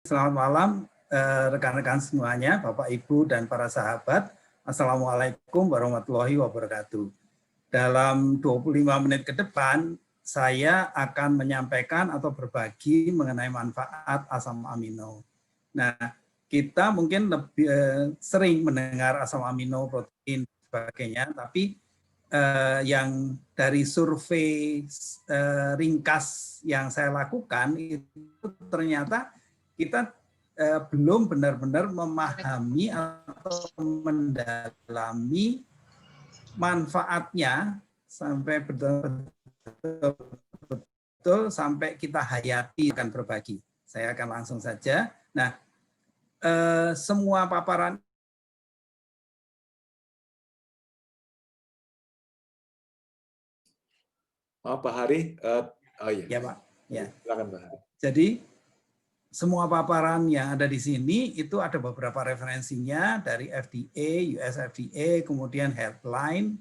Selamat malam rekan-rekan semuanya, Bapak, Ibu, dan para sahabat. Assalamualaikum warahmatullahi wabarakatuh. Dalam 25 menit ke depan, saya akan menyampaikan atau berbagi mengenai manfaat asam amino. Nah, kita mungkin lebih sering mendengar asam amino, protein, dan sebagainya, tapi yang dari survei ringkas yang saya lakukan itu ternyata kita belum benar-benar memahami atau mendalami manfaatnya sampai betul-betul sampai kita hayati akan berbagi. Saya akan langsung saja. Nah, semua paparan Pak Hari, oh iya. Ya, Pak. Ya. Silakan Pak Hari. Jadi semua paparan yang ada di sini itu ada beberapa referensinya dari FDA, US FDA, kemudian Healthline,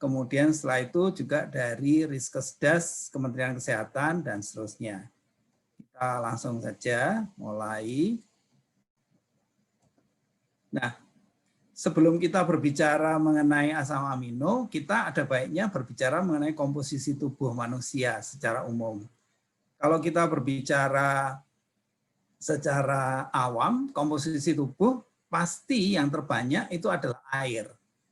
kemudian setelah itu juga dari Riskesdas, Kementerian Kesehatan, dan seterusnya. Kita langsung saja mulai. Nah, sebelum kita berbicara mengenai asam amino, kita ada baiknya berbicara mengenai komposisi tubuh manusia secara umum. Kalau kita berbicara secara awam, komposisi tubuh pasti yang terbanyak itu adalah air.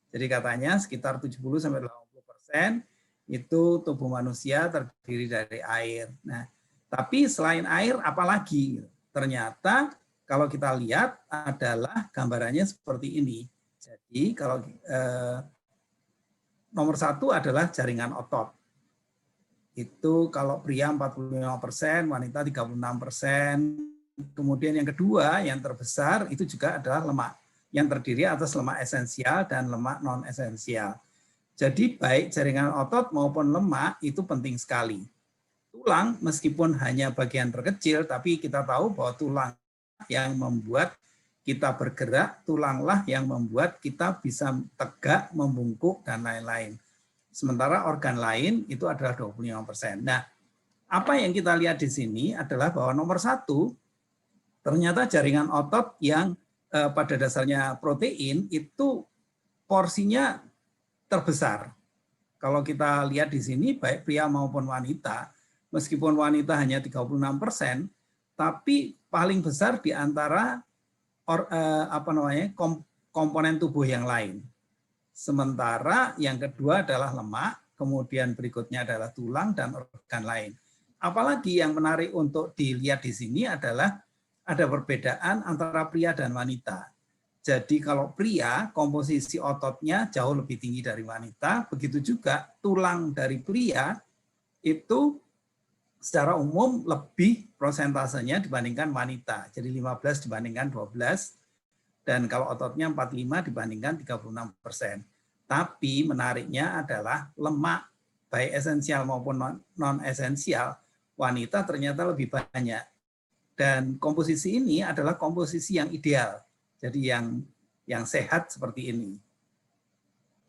Jadi katanya sekitar 70-80% itu tubuh manusia terdiri dari air. Nah, tapi selain air apalagi? Ternyata kalau kita lihat adalah gambarannya seperti ini. Jadi kalau nomor satu adalah jaringan otot. Itu kalau pria 45%, wanita 36%. Kemudian yang kedua, yang terbesar itu juga adalah lemak, yang terdiri atas lemak esensial dan lemak non-esensial. Jadi baik jaringan otot maupun lemak itu penting sekali. Tulang meskipun hanya bagian terkecil, tapi kita tahu bahwa tulang yang membuat kita bergerak, tulanglah yang membuat kita bisa tegak, membungkuk, dan lain-lain. Sementara organ lain itu adalah 25%. Nah, apa yang kita lihat di sini adalah bahwa nomor satu, ternyata jaringan otot yang pada dasarnya protein itu porsinya terbesar. Kalau kita lihat di sini baik pria maupun wanita, meskipun wanita hanya 36%, tapi paling besar di antara komponen tubuh yang lain. Sementara yang kedua adalah lemak, kemudian berikutnya adalah tulang dan organ lain. Apalagi yang menarik untuk dilihat di sini adalah ada perbedaan antara pria dan wanita. Jadi kalau pria, komposisi ototnya jauh lebih tinggi dari wanita, begitu juga tulang dari pria itu secara umum lebih prosentasenya dibandingkan wanita. Jadi 15 dibandingkan 12, dan kalau ototnya 45 dibandingkan 36%. Tapi menariknya adalah lemak, baik esensial maupun non-esensial, wanita ternyata lebih banyak. Dan komposisi ini adalah komposisi yang ideal, jadi yang sehat seperti ini.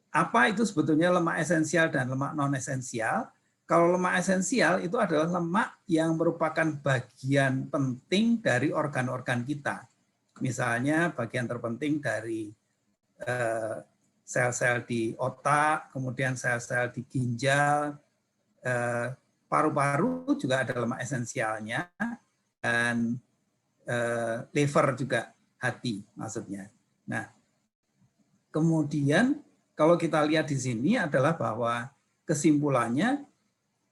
Apa itu sebetulnya lemak esensial dan lemak non-esensial? Kalau lemak esensial itu adalah lemak yang merupakan bagian penting dari organ-organ kita. Misalnya bagian terpenting dari sel-sel di otak, kemudian sel-sel di ginjal, paru-paru juga ada lemak esensialnya, dan liver juga, hati maksudnya. Nah, kemudian kalau kita lihat di sini adalah bahwa kesimpulannya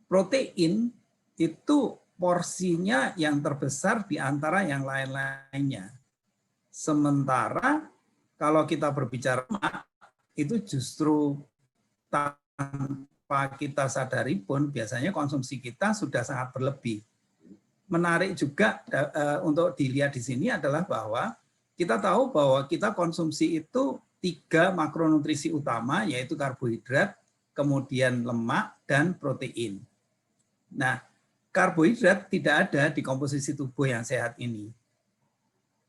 protein itu porsinya yang terbesar di antara yang lain-lainnya. Sementara kalau kita berbicara lemak, itu justru tanpa kita sadari pun biasanya konsumsi kita sudah sangat berlebih. Menarik juga untuk dilihat di sini adalah bahwa kita tahu bahwa kita konsumsi itu 3 makronutrisi utama, yaitu karbohidrat, kemudian lemak, dan protein. Nah, karbohidrat tidak ada di komposisi tubuh yang sehat ini.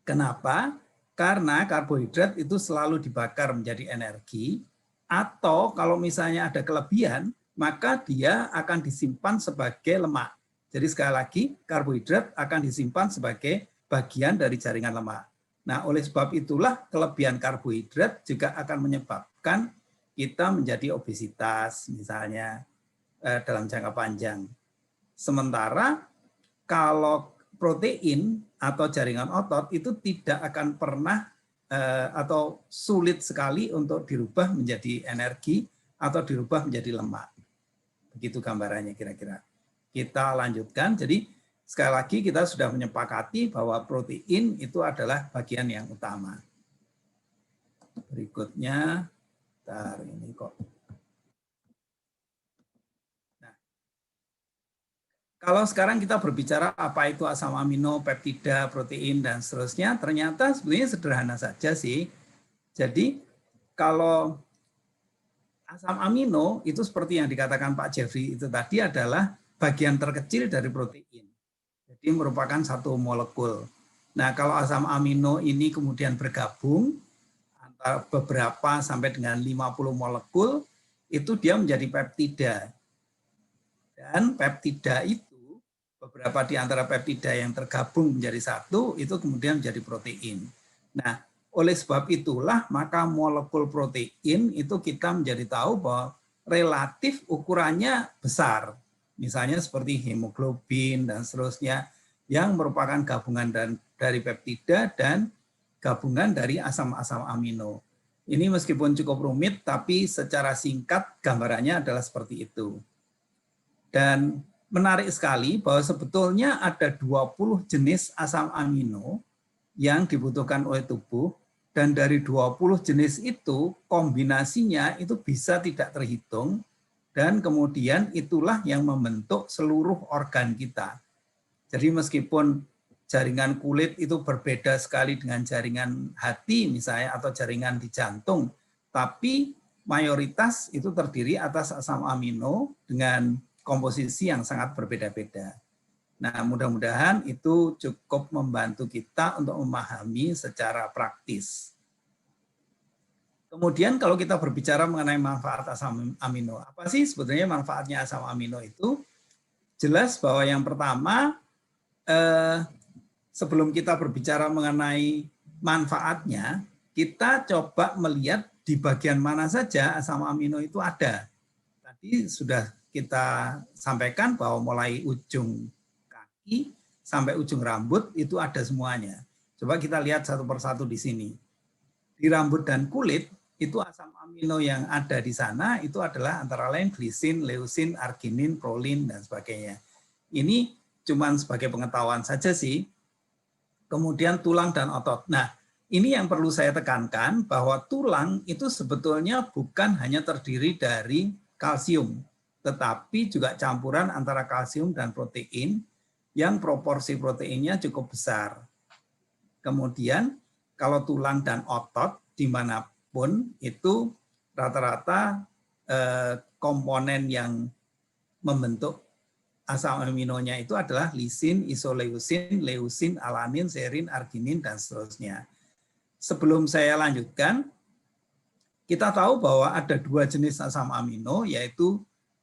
Kenapa? Karena karbohidrat itu selalu dibakar menjadi energi, atau kalau misalnya ada kelebihan, maka dia akan disimpan sebagai lemak. Jadi sekali lagi, karbohidrat akan disimpan sebagai bagian dari jaringan lemak. Nah, oleh sebab itulah kelebihan karbohidrat juga akan menyebabkan kita menjadi obesitas misalnya dalam jangka panjang. Sementara kalau protein atau jaringan otot itu tidak akan pernah atau sulit sekali untuk dirubah menjadi energi atau dirubah menjadi lemak. Begitu gambarannya kira-kira. Kita lanjutkan. Jadi sekali lagi kita sudah menyepakati bahwa protein itu adalah bagian yang utama. Berikutnya, ini kok. Kalau sekarang kita berbicara apa itu asam amino, peptida, protein, dan seterusnya, ternyata sebenarnya sederhana saja sih. Jadi kalau asam amino itu seperti yang dikatakan Pak Jeffrey itu tadi adalah bagian terkecil dari protein. Jadi merupakan satu molekul. Nah kalau asam amino ini kemudian bergabung antara beberapa sampai dengan 50 molekul, itu dia menjadi peptida. Dan peptida itu beberapa di antara peptida yang tergabung menjadi satu, itu kemudian menjadi protein. Nah, oleh sebab itulah, maka molekul protein itu kita menjadi tahu bahwa relatif ukurannya besar. Misalnya seperti hemoglobin dan seterusnya, yang merupakan gabungan dari peptida dan gabungan dari asam-asam amino. Ini meskipun cukup rumit, tapi secara singkat gambarannya adalah seperti itu. Dan menarik sekali bahwa sebetulnya ada 20 jenis asam amino yang dibutuhkan oleh tubuh, dan dari 20 jenis itu kombinasinya itu bisa tidak terhitung, dan kemudian itulah yang membentuk seluruh organ kita. Jadi meskipun jaringan kulit itu berbeda sekali dengan jaringan hati misalnya atau jaringan di jantung, tapi mayoritas itu terdiri atas asam amino dengan komposisi yang sangat berbeda-beda. Nah, mudah-mudahan itu cukup membantu kita untuk memahami secara praktis. Kemudian kalau kita berbicara mengenai manfaat asam amino, apa sih sebetulnya manfaatnya asam amino itu? Jelas bahwa yang pertama, sebelum kita berbicara mengenai manfaatnya, kita coba melihat di bagian mana saja asam amino itu ada. Tadi sudah kita sampaikan bahwa mulai ujung kaki sampai ujung rambut itu ada semuanya. Coba kita lihat satu persatu di sini. Di rambut dan kulit itu asam amino yang ada di sana itu adalah antara lain glisin, leusin, arginin, prolin, dan sebagainya. Ini cuma sebagai pengetahuan saja sih. Kemudian tulang dan otot. Nah, ini yang perlu saya tekankan bahwa tulang itu sebetulnya bukan hanya terdiri dari kalsium, tetapi juga campuran antara kalsium dan protein yang proporsi proteinnya cukup besar. Kemudian kalau tulang dan otot dimanapun itu rata-rata komponen yang membentuk asam aminonya itu adalah lisin, isoleusin, leusin, alanin, serin, arginin, dan seterusnya. Sebelum saya lanjutkan, kita tahu bahwa ada dua jenis asam amino, yaitu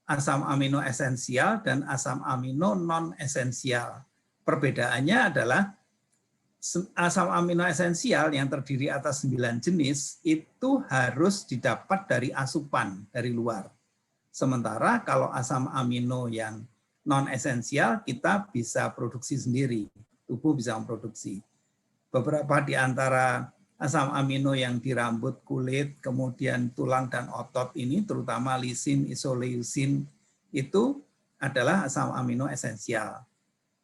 asam amino esensial dan asam amino non-esensial. Perbedaannya adalah asam amino esensial yang terdiri atas 9 jenis itu harus didapat dari asupan dari luar. Sementara kalau asam amino yang non-esensial kita bisa produksi sendiri, tubuh bisa memproduksi. Beberapa di antara asam amino yang di rambut, kulit, kemudian tulang dan otot ini, terutama lisin, isoleusin, itu adalah asam amino esensial.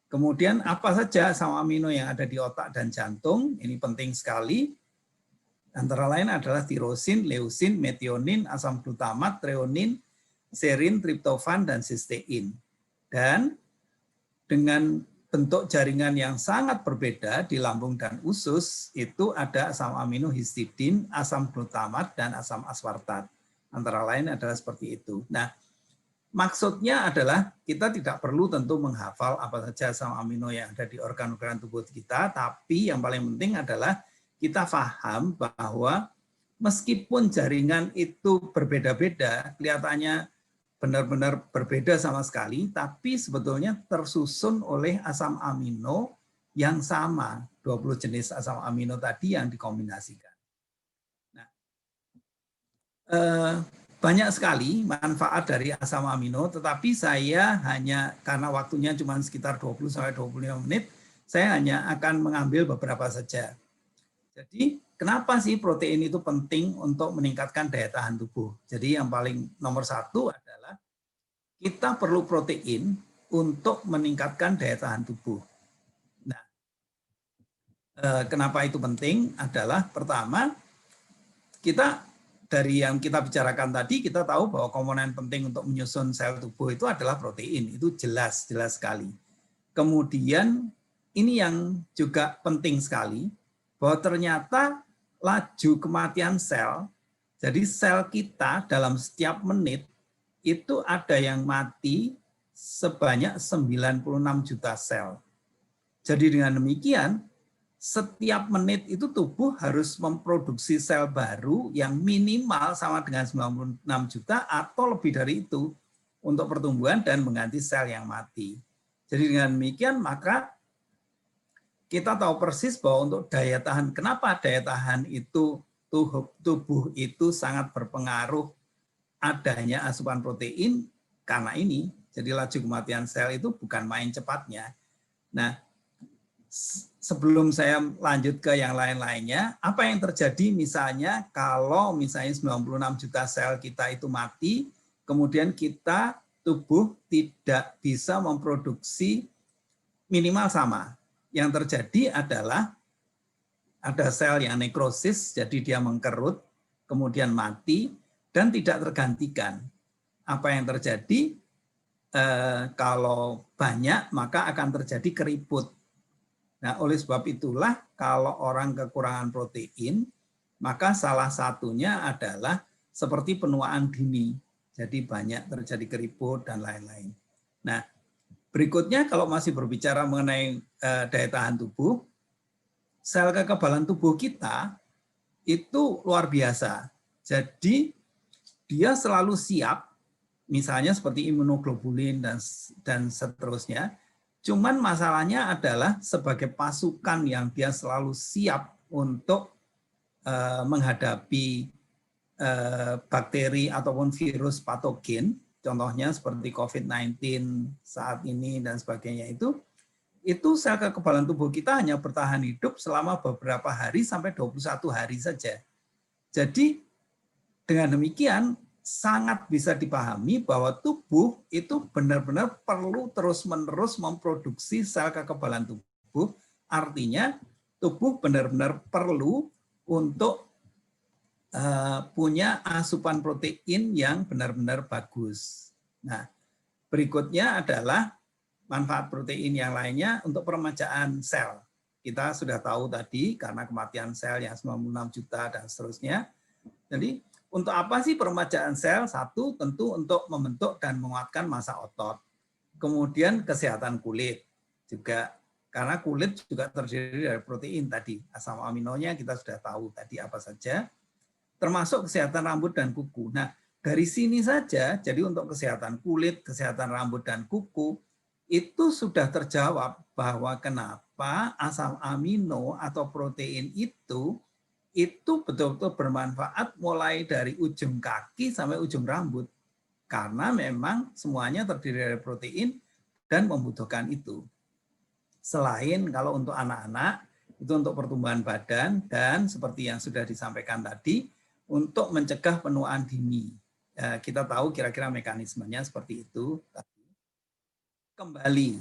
Kemudian apa saja asam amino yang ada di otak dan jantung, ini penting sekali. Antara lain adalah tirosin, leusin, metionin, asam glutamat, treonin, serin, triptofan, dan sistein. Dan dengan bentuk jaringan yang sangat berbeda di lambung dan usus, itu ada asam amino histidin, asam glutamat, dan asam aspartat. Antara lain adalah seperti itu. Nah, maksudnya adalah kita tidak perlu tentu menghafal apa saja asam amino yang ada di organ-organ tubuh kita, tapi yang paling penting adalah kita paham bahwa meskipun jaringan itu berbeda-beda, kelihatannya benar-benar berbeda sama sekali, tapi sebetulnya tersusun oleh asam amino yang sama, 20 jenis asam amino tadi yang dikombinasikan. Nah, banyak sekali manfaat dari asam amino, tetapi saya hanya karena waktunya cuma sekitar 20-25 menit, saya hanya akan mengambil beberapa saja. Jadi kenapa sih protein itu penting untuk meningkatkan daya tahan tubuh? Jadi yang paling nomor satu adalah kita perlu protein untuk meningkatkan daya tahan tubuh. Nah, kenapa itu penting adalah pertama, kita dari yang kita bicarakan tadi, kita tahu bahwa komponen penting untuk menyusun sel tubuh itu adalah protein. Itu jelas sekali. Kemudian ini yang juga penting sekali, bahwa ternyata laju kematian sel, jadi sel kita dalam setiap menit itu ada yang mati sebanyak 96 juta sel. Jadi dengan demikian, setiap menit itu tubuh harus memproduksi sel baru yang minimal sama dengan 96 juta atau lebih dari itu untuk pertumbuhan dan mengganti sel yang mati. Jadi dengan demikian maka kita tahu persis bahwa untuk daya tahan, kenapa daya tahan itu tubuh itu sangat berpengaruh adanya asupan protein karena ini. Jadi laju kematian sel itu bukan main cepatnya. Nah, sebelum saya lanjut ke yang lain-lainnya, apa yang terjadi misalnya kalau misalnya 96 juta sel kita itu mati, kemudian kita tubuh tidak bisa memproduksi minimal sama. Yang terjadi adalah ada sel yang nekrosis, jadi dia mengkerut, kemudian mati, dan tidak tergantikan. Apa yang terjadi? Kalau banyak, maka akan terjadi keriput. Nah, oleh sebab itulah kalau orang kekurangan protein, maka salah satunya adalah seperti penuaan dini. Jadi banyak terjadi keriput dan lain-lain. Nah, berikutnya kalau masih berbicara mengenai daya tahan tubuh, sel kekebalan tubuh kita itu luar biasa. Jadi dia selalu siap, misalnya seperti imunoglobulin dan seterusnya. Cuman masalahnya adalah sebagai pasukan yang dia selalu siap untuk menghadapi bakteri ataupun virus patogen, contohnya seperti COVID-19 saat ini dan sebagainya itu sel kekebalan tubuh kita hanya bertahan hidup selama beberapa hari sampai 21 hari saja. Jadi dengan demikian sangat bisa dipahami bahwa tubuh itu benar-benar perlu terus-menerus memproduksi sel kekebalan tubuh. Artinya tubuh benar-benar perlu untuk punya asupan protein yang benar-benar bagus. Nah, berikutnya adalah manfaat protein yang lainnya untuk peremajaan sel. Kita sudah tahu tadi karena kematian sel yang 96 juta dan seterusnya. Jadi untuk apa sih peremajaan sel? Satu, tentu untuk membentuk dan menguatkan massa otot. Kemudian kesehatan kulit juga, karena kulit juga terdiri dari protein tadi. Asam aminonya kita sudah tahu tadi apa saja, termasuk kesehatan rambut dan kuku. Nah, dari sini saja, jadi untuk kesehatan kulit, kesehatan rambut dan kuku, itu sudah terjawab bahwa kenapa asam amino atau protein itu betul-betul bermanfaat mulai dari ujung kaki sampai ujung rambut. Karena memang semuanya terdiri dari protein dan membutuhkan itu. Selain kalau untuk anak-anak, itu untuk pertumbuhan badan dan seperti yang sudah disampaikan tadi, untuk mencegah penuaan dini. Kita tahu kira-kira mekanismenya seperti itu. Kembali,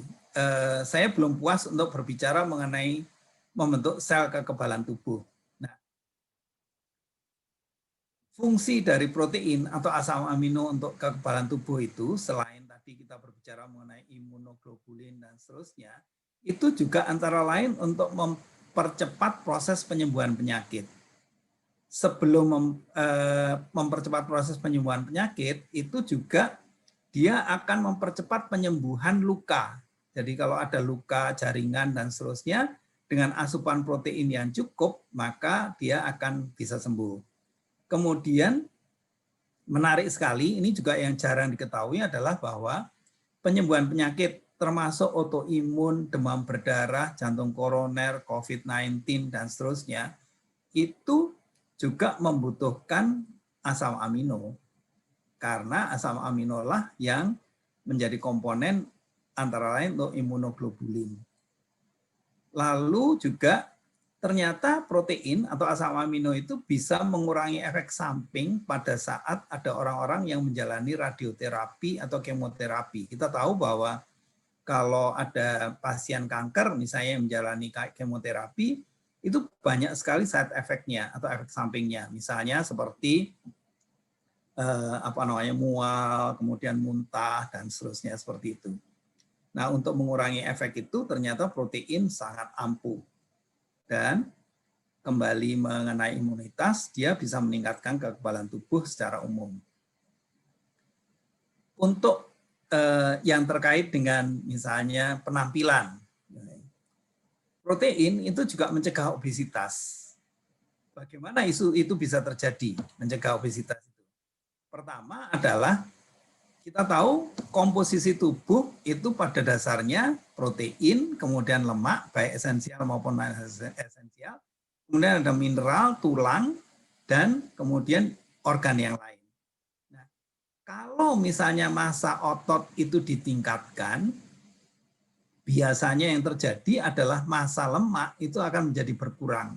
saya belum puas untuk berbicara mengenai membentuk sel kekebalan tubuh. Fungsi dari protein atau asam amino untuk kekebalan tubuh itu, selain tadi kita berbicara mengenai imunoglobulin dan seterusnya, itu juga antara lain untuk mempercepat proses penyembuhan penyakit. Sebelum mempercepat proses penyembuhan penyakit, itu juga dia akan mempercepat penyembuhan luka. Jadi kalau ada luka, jaringan, dan seterusnya, dengan asupan protein yang cukup, maka dia akan bisa sembuh. Kemudian menarik sekali, ini juga yang jarang diketahui adalah bahwa penyembuhan penyakit termasuk autoimun, demam berdarah, jantung koroner, COVID-19, dan seterusnya, itu juga membutuhkan asam amino. Karena asam amino lah yang menjadi komponen antara lain untuk imunoglobulin. Lalu juga ternyata protein atau asam amino itu bisa mengurangi efek samping pada saat ada orang-orang yang menjalani radioterapi atau kemoterapi. Kita tahu bahwa kalau ada pasien kanker misalnya yang menjalani kemoterapi, itu banyak sekali side effect-nya atau efek sampingnya. Misalnya seperti mual, kemudian muntah, dan seterusnya seperti itu. Nah, untuk mengurangi efek itu ternyata protein sangat ampuh. Dan kembali mengenai imunitas, dia bisa meningkatkan kekebalan tubuh secara umum. Untuk yang terkait dengan misalnya penampilan, protein itu juga mencegah obesitas. Bagaimana itu bisa terjadi, mencegah obesitas itu? Pertama adalah kita tahu komposisi tubuh itu pada dasarnya protein, kemudian lemak, baik esensial maupun non esensial, kemudian ada mineral, tulang, dan kemudian organ yang lain. Nah, kalau misalnya massa otot itu ditingkatkan, biasanya yang terjadi adalah massa lemak itu akan menjadi berkurang.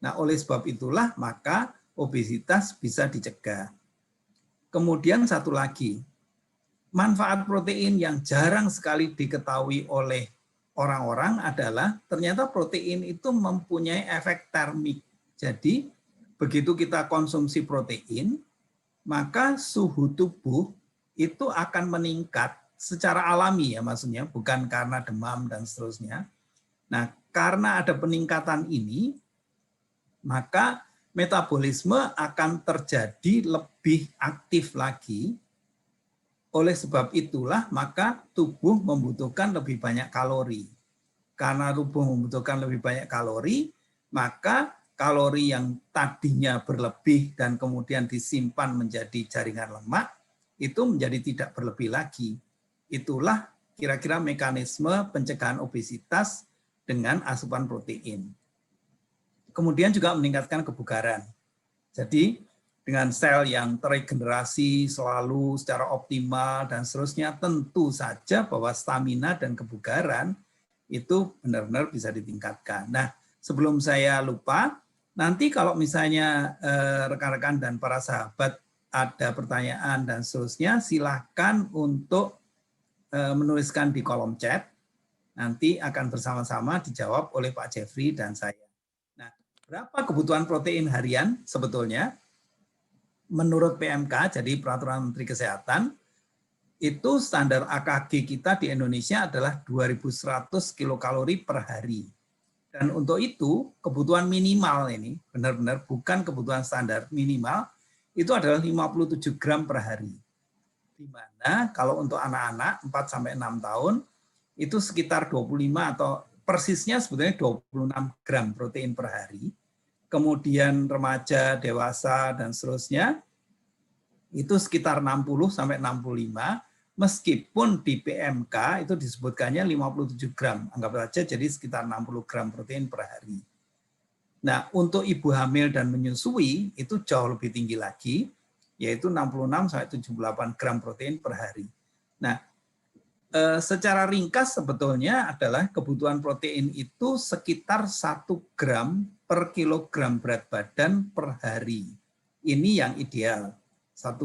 Nah, oleh sebab itulah maka obesitas bisa dicegah. Kemudian satu lagi, manfaat protein yang jarang sekali diketahui oleh orang-orang adalah ternyata protein itu mempunyai efek termik. Jadi begitu kita konsumsi protein, maka suhu tubuh itu akan meningkat secara alami ya maksudnya, bukan karena demam dan seterusnya. Nah, karena ada peningkatan ini, maka metabolisme akan terjadi lebih aktif lagi. Oleh sebab itulah maka tubuh membutuhkan lebih banyak kalori. Karena tubuh membutuhkan lebih banyak kalori, maka kalori yang tadinya berlebih dan kemudian disimpan menjadi jaringan lemak, itu menjadi tidak berlebih lagi. Itulah kira-kira mekanisme pencegahan obesitas dengan asupan protein. Kemudian juga meningkatkan kebugaran. Jadi dengan sel yang teregenerasi selalu secara optimal dan seterusnya, tentu saja bahwa stamina dan kebugaran itu benar-benar bisa ditingkatkan. Nah, sebelum saya lupa, nanti kalau misalnya rekan-rekan dan para sahabat ada pertanyaan dan seterusnya, silakan untuk menuliskan di kolom chat. Nanti akan bersama-sama dijawab oleh Pak Jeffrey dan saya. Nah, berapa kebutuhan protein harian sebetulnya? Menurut PMK, jadi Peraturan Menteri Kesehatan, itu standar AKG kita di Indonesia adalah 2.100 kilokalori per hari. Dan untuk itu, kebutuhan minimal ini, benar-benar bukan kebutuhan standar, minimal, itu adalah 57 gram per hari. Di mana kalau untuk anak-anak 4-6 tahun, itu sekitar 25 atau persisnya sebetulnya 26 gram protein per hari. Kemudian remaja, dewasa, dan seterusnya, itu sekitar 60-65, meskipun di PMK itu disebutkannya 57 gram. Anggap saja jadi sekitar 60 gram protein per hari. Nah, untuk ibu hamil dan menyusui, itu jauh lebih tinggi lagi, yaitu 66-78 gram protein per hari. Nah, secara ringkas sebetulnya adalah kebutuhan protein itu sekitar 1 gram per kilogram berat badan per hari. Ini yang ideal, 1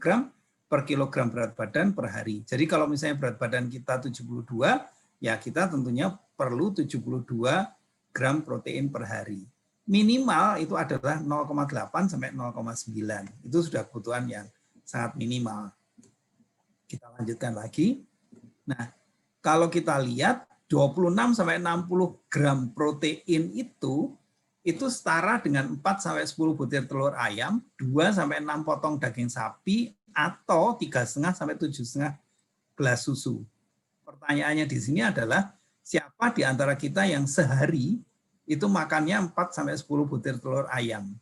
gram per kilogram berat badan per hari. Jadi kalau misalnya berat badan kita 72, ya kita tentunya perlu 72 gram protein per hari. Minimal itu adalah 0,8 sampai 0,9. Itu sudah kebutuhan yang sangat minimal. Kita lanjutkan lagi. Nah, kalau kita lihat 26 sampai 60 gram protein itu setara dengan 4 sampai 10 butir telur ayam, 2 sampai 6 potong daging sapi atau 3,5 sampai 7,5 gelas susu. Pertanyaannya di sini adalah siapa di antara kita yang sehari itu makannya 4 sampai 10 butir telur ayam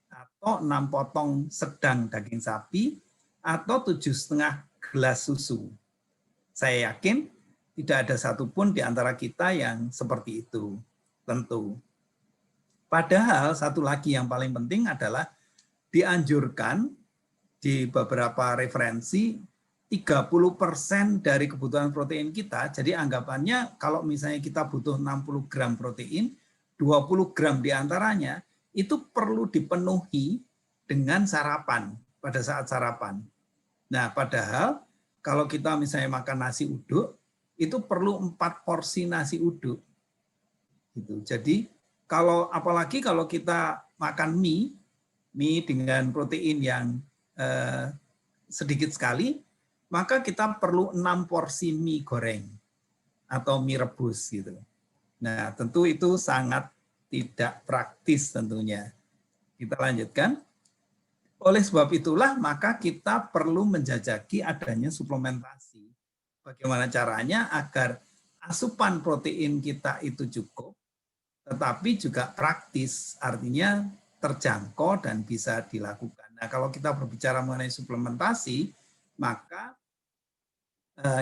atau 6 potong sedang daging sapi atau 7,5 gelas susu. Saya yakin tidak ada satupun di antara kita yang seperti itu, tentu. Padahal satu lagi yang paling penting adalah dianjurkan di beberapa referensi 30% dari kebutuhan protein kita. Jadi anggapannya kalau misalnya kita butuh 60 gram protein, 20 gram diantaranya itu perlu dipenuhi dengan sarapan, pada saat sarapan. Nah, padahal kalau kita misalnya makan nasi uduk, itu perlu 4 porsi nasi uduk. Gitu. Jadi apalagi kalau kita makan mie dengan protein yang sedikit sekali, maka kita perlu 6 porsi mie goreng atau mie rebus gitu. Nah, tentu itu sangat tidak praktis tentunya. Kita lanjutkan. Oleh sebab itulah maka kita perlu menjajaki adanya suplementasi. Bagaimana caranya agar asupan protein kita itu cukup, tetapi juga praktis, artinya terjangkau dan bisa dilakukan. Nah, kalau kita berbicara mengenai suplementasi, maka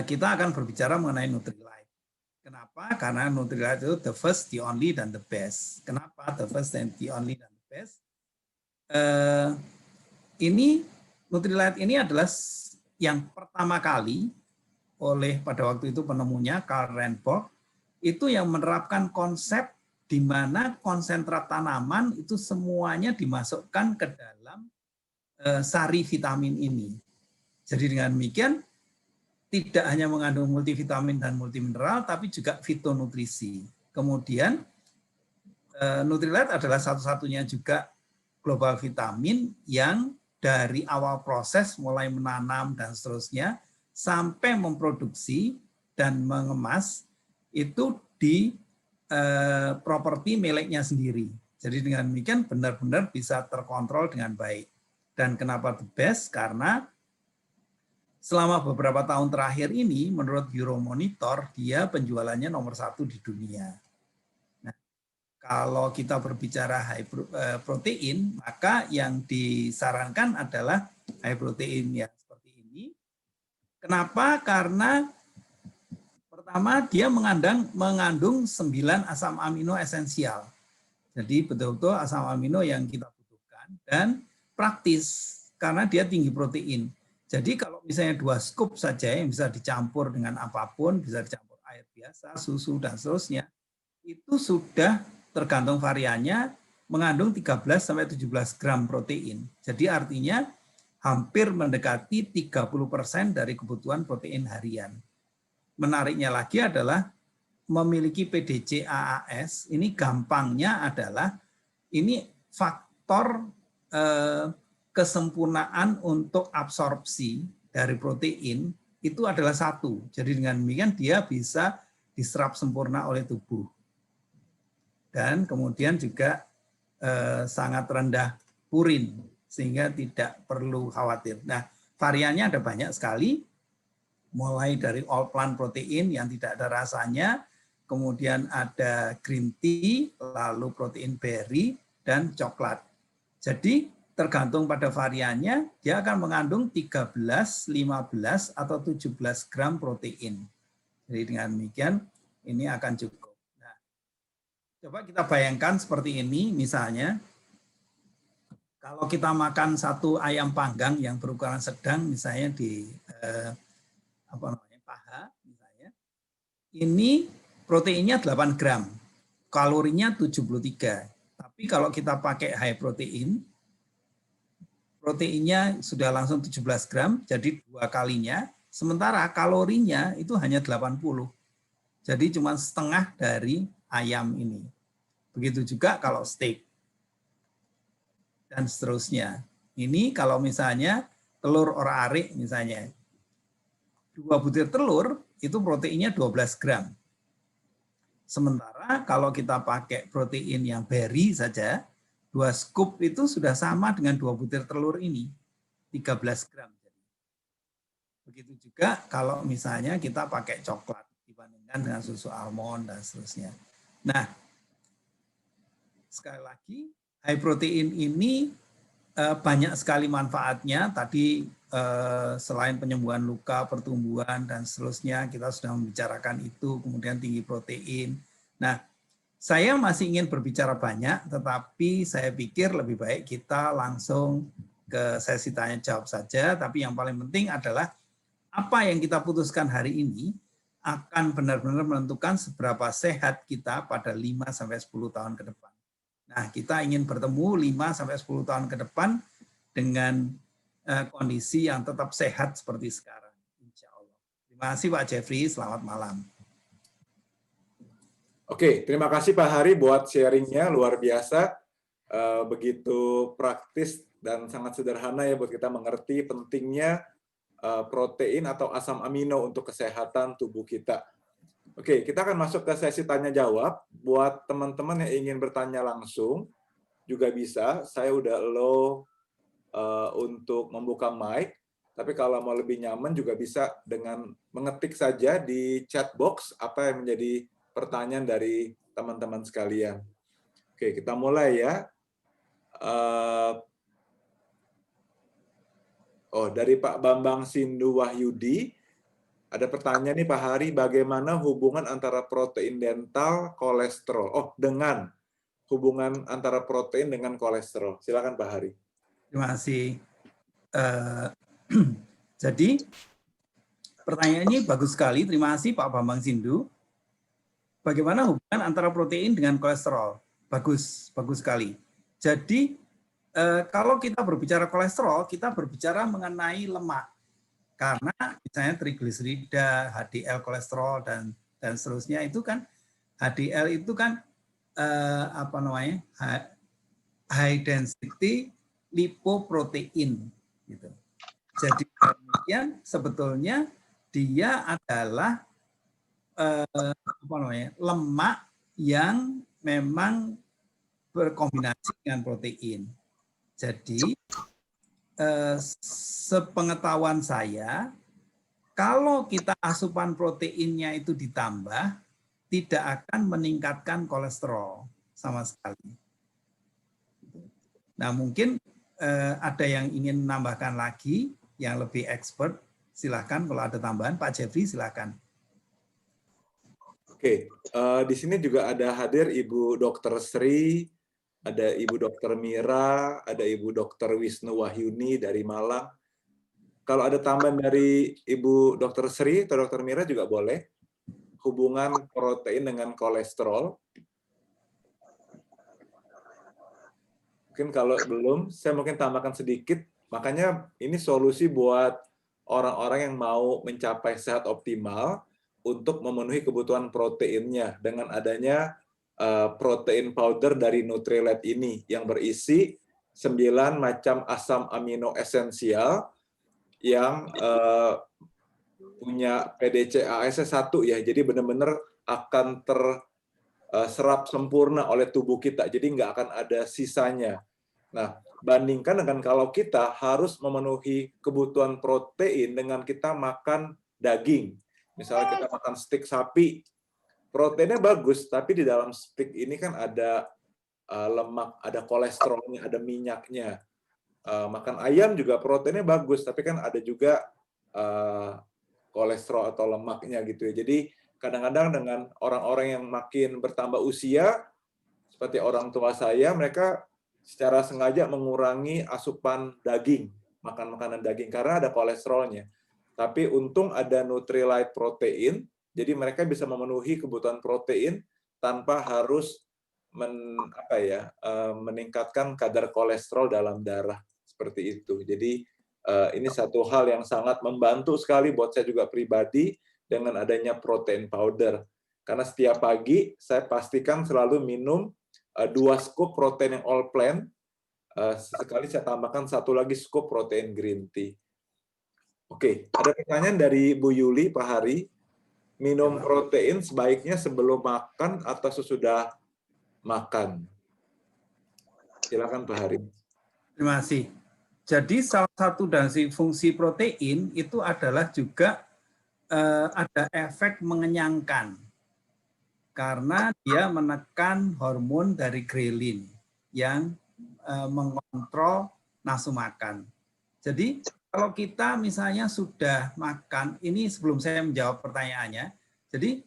kita akan berbicara mengenai Nutrilite. Kenapa? Karena Nutrilite itu the first, the only, dan the best. Kenapa the first, and the only, dan the best? Nutrilite ini adalah yang pertama kali oleh pada waktu itu penemunya Karl Renborg, itu yang menerapkan konsep di mana konsentrat tanaman itu semuanya dimasukkan ke dalam sari vitamin ini. Jadi dengan demikian tidak hanya mengandung multivitamin dan multimineral, tapi juga fitonutrisi. Kemudian Nutrilite adalah satu-satunya juga global vitamin yang dari awal proses mulai menanam dan seterusnya sampai memproduksi dan mengemas itu di properti miliknya sendiri. Jadi dengan demikian benar-benar bisa terkontrol dengan baik. Dan kenapa the best? Karena selama beberapa tahun terakhir ini menurut Euromonitor dia penjualannya nomor 1 di dunia. Nah, kalau kita berbicara high protein, maka yang disarankan adalah high protein yang seperti ini. Kenapa? Karena pertama dia mengandung 9 asam amino esensial. Jadi betul-betul asam amino yang kita butuhkan dan praktis karena dia tinggi protein. Jadi kalau misalnya 2 scoop saja yang bisa dicampur dengan apapun, bisa dicampur air biasa, susu, dan seterusnya, itu sudah tergantung variannya mengandung 13-17 gram protein. Jadi artinya hampir mendekati 30% dari kebutuhan protein harian. Menariknya lagi adalah memiliki PDC AAS, ini gampangnya adalah ini faktor kesempurnaan untuk absorpsi dari protein itu adalah 1. Jadi dengan demikian dia bisa diserap sempurna oleh tubuh. Dan kemudian juga sangat rendah purin sehingga tidak perlu khawatir. Nah, variannya ada banyak sekali, mulai dari all plant protein yang tidak ada rasanya, kemudian ada green tea, lalu protein berry, dan coklat. Jadi tergantung pada variannya, dia akan mengandung 13, 15, atau 17 gram protein. Jadi dengan demikian, ini akan cukup. Nah, coba kita bayangkan seperti ini, misalnya, kalau kita makan 1 ayam panggang yang berukuran sedang, misalnya di paha, misalnya, ini proteinnya 8 gram, kalorinya 73. Tapi kalau kita pakai high protein, proteinnya sudah langsung 17 gram, jadi 2 kalinya, sementara kalorinya itu hanya 80. Jadi cuma setengah dari ayam ini. Begitu juga kalau steak. Dan seterusnya. Ini kalau misalnya telur ora-arik misalnya, 2 butir telur itu proteinnya 12 gram. Sementara kalau kita pakai protein yang berry saja, 2 scoop itu sudah sama dengan 2 butir telur ini, 13 gram. Begitu juga kalau misalnya kita pakai coklat dibandingkan dengan susu almond dan seterusnya. Nah, sekali lagi, high protein ini banyak sekali manfaatnya. Tadi selain penyembuhan luka, pertumbuhan, dan seterusnya, kita sudah membicarakan itu, kemudian tinggi protein. Nah, saya masih ingin berbicara banyak, tetapi saya pikir lebih baik kita langsung ke sesi tanya jawab saja. Tapi yang paling penting adalah apa yang kita putuskan hari ini akan benar-benar menentukan seberapa sehat kita pada 5-10 tahun ke depan. Nah, kita ingin bertemu 5-10 tahun ke depan dengan kondisi yang tetap sehat seperti sekarang, insya Allah. Terima kasih Pak Jeffrey, selamat malam. Oke, terima kasih Pak Hari buat sharingnya, luar biasa. Begitu praktis dan sangat sederhana ya buat kita mengerti pentingnya protein atau asam amino untuk kesehatan tubuh kita. Oke, kita akan masuk ke sesi tanya jawab. Buat teman-teman yang ingin bertanya langsung juga bisa. Saya udah allow untuk membuka mic. Tapi kalau mau lebih nyaman juga bisa dengan mengetik saja di chat box apa yang menjadi pertanyaan dari teman-teman sekalian. Oke, kita mulai ya. Dari Pak Bambang Sindu Wahyudi. Ada pertanyaan nih Pak Hari, bagaimana hubungan antara protein dental, kolesterol? Dengan hubungan antara protein dengan kolesterol. Silakan Pak Hari. Terima kasih. Jadi, pertanyaan ini bagus sekali. Terima kasih Pak Bambang Sindu. Bagaimana hubungan antara protein dengan kolesterol? Bagus, bagus sekali. Jadi, kalau kita berbicara kolesterol, kita berbicara mengenai lemak. Karena misalnya trigliserida, HDL kolesterol dan seterusnya itu kan HDL itu kan high density lipoprotein gitu. Jadi kemudian sebetulnya dia adalah lemak yang memang berkombinasi dengan protein. Jadi sepengetahuan saya, kalau kita asupan proteinnya itu ditambah, tidak akan meningkatkan kolesterol sama sekali. Nah, mungkin ada yang ingin menambahkan lagi, yang lebih expert, silakan. Kalau ada tambahan, Pak Jeffrey silakan. Oke, di sini juga ada hadir Ibu Dr. Sri, ada Ibu Dr. Mira, ada Ibu Dr. Wisnu Wahyuni dari Malang. Kalau ada tambahan dari Ibu Dr. Sri atau Dr. Mira juga boleh. Hubungan protein dengan kolesterol. Mungkin kalau belum, saya mungkin tambahkan sedikit. Makanya ini solusi buat orang-orang yang mau mencapai sehat optimal untuk memenuhi kebutuhan proteinnya dengan adanya protein powder dari Nutrilite ini yang berisi 9 macam asam amino esensial yang punya PDCAAS 1 ya. Jadi benar-benar akan terserap sempurna oleh tubuh kita. Jadi nggak akan ada sisanya. Nah, bandingkan dengan kalau kita harus memenuhi kebutuhan protein dengan kita makan daging. Misalnya kita makan stik sapi, proteinnya bagus, tapi di dalam steak ini kan ada lemak, ada kolesterolnya, ada minyaknya. Makan ayam juga proteinnya bagus, tapi kan ada juga kolesterol atau lemaknya gitu ya. Jadi kadang-kadang dengan orang-orang yang makin bertambah usia, seperti orang tua saya, mereka secara sengaja mengurangi asupan daging, makan makanan daging karena ada kolesterolnya. Tapi untung ada Nutrilite protein, jadi mereka bisa memenuhi kebutuhan protein tanpa harus meningkatkan kadar kolesterol dalam darah seperti itu. Jadi ini satu hal yang sangat membantu sekali buat saya juga pribadi dengan adanya protein powder. Karena setiap pagi saya pastikan selalu minum 2 scoop protein yang all plant. Sekali saya tambahkan 1 lagi scoop protein green tea. Oke, ada pertanyaan dari Bu Yuli, Pak Hari. Minum protein sebaiknya sebelum makan atau sesudah makan? Silakan Pak Hari. Terima kasih. Jadi salah satu dari fungsi protein itu adalah juga ada efek mengenyangkan. Karena dia menekan hormon dari grelin yang mengontrol nafsu makan. Jadi kalau kita misalnya sudah makan, ini sebelum saya menjawab pertanyaannya, jadi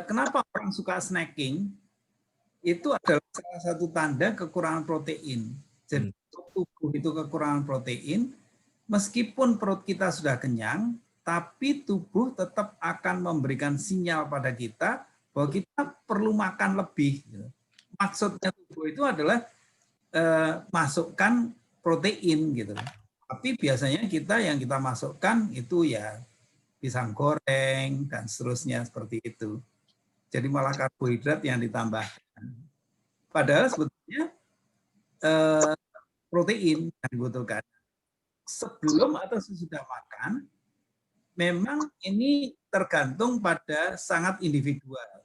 kenapa orang suka snacking? Itu adalah salah satu tanda kekurangan protein. Jadi tubuh itu kekurangan protein, meskipun perut kita sudah kenyang, tapi tubuh tetap akan memberikan sinyal pada kita bahwa kita perlu makan lebih. Maksudnya tubuh itu adalah masukkan protein gitu. Tapi biasanya yang kita masukkan itu ya pisang goreng dan seterusnya seperti itu. Jadi malah karbohidrat yang ditambahkan. Padahal sebetulnya protein yang dibutuhkan. Sebelum atau sesudah makan, memang ini tergantung pada sangat individual.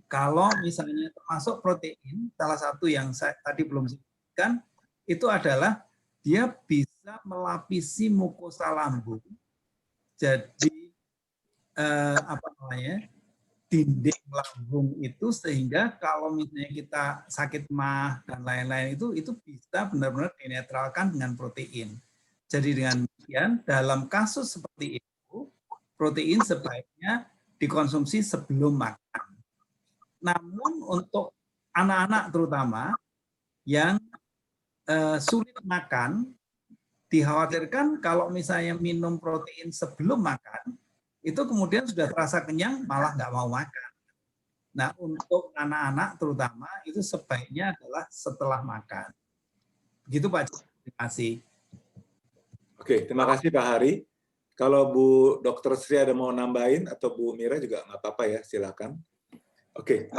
Kalau misalnya termasuk protein, salah satu yang saya tadi belum sebutkan, itu adalah dia bisa melapisi mukosa lambung. Jadi dinding lambung itu, sehingga kalau misalnya kita sakit mah dan lain-lain itu bisa benar-benar dinetralkan dengan protein. Jadi dengan demikian dalam kasus seperti itu, protein sebaiknya dikonsumsi sebelum makan. Namun untuk anak-anak terutama yang sulit makan, dikhawatirkan kalau misalnya minum protein sebelum makan, itu kemudian sudah terasa kenyang malah nggak mau makan. Nah, untuk anak-anak terutama itu sebaiknya adalah setelah makan. Begitu Pak. Terima kasih. Oke, terima kasih Pak Hari. Kalau Bu Dr. Sri ada mau nambahin atau Bu Mira juga nggak apa-apa ya, silakan. Oke.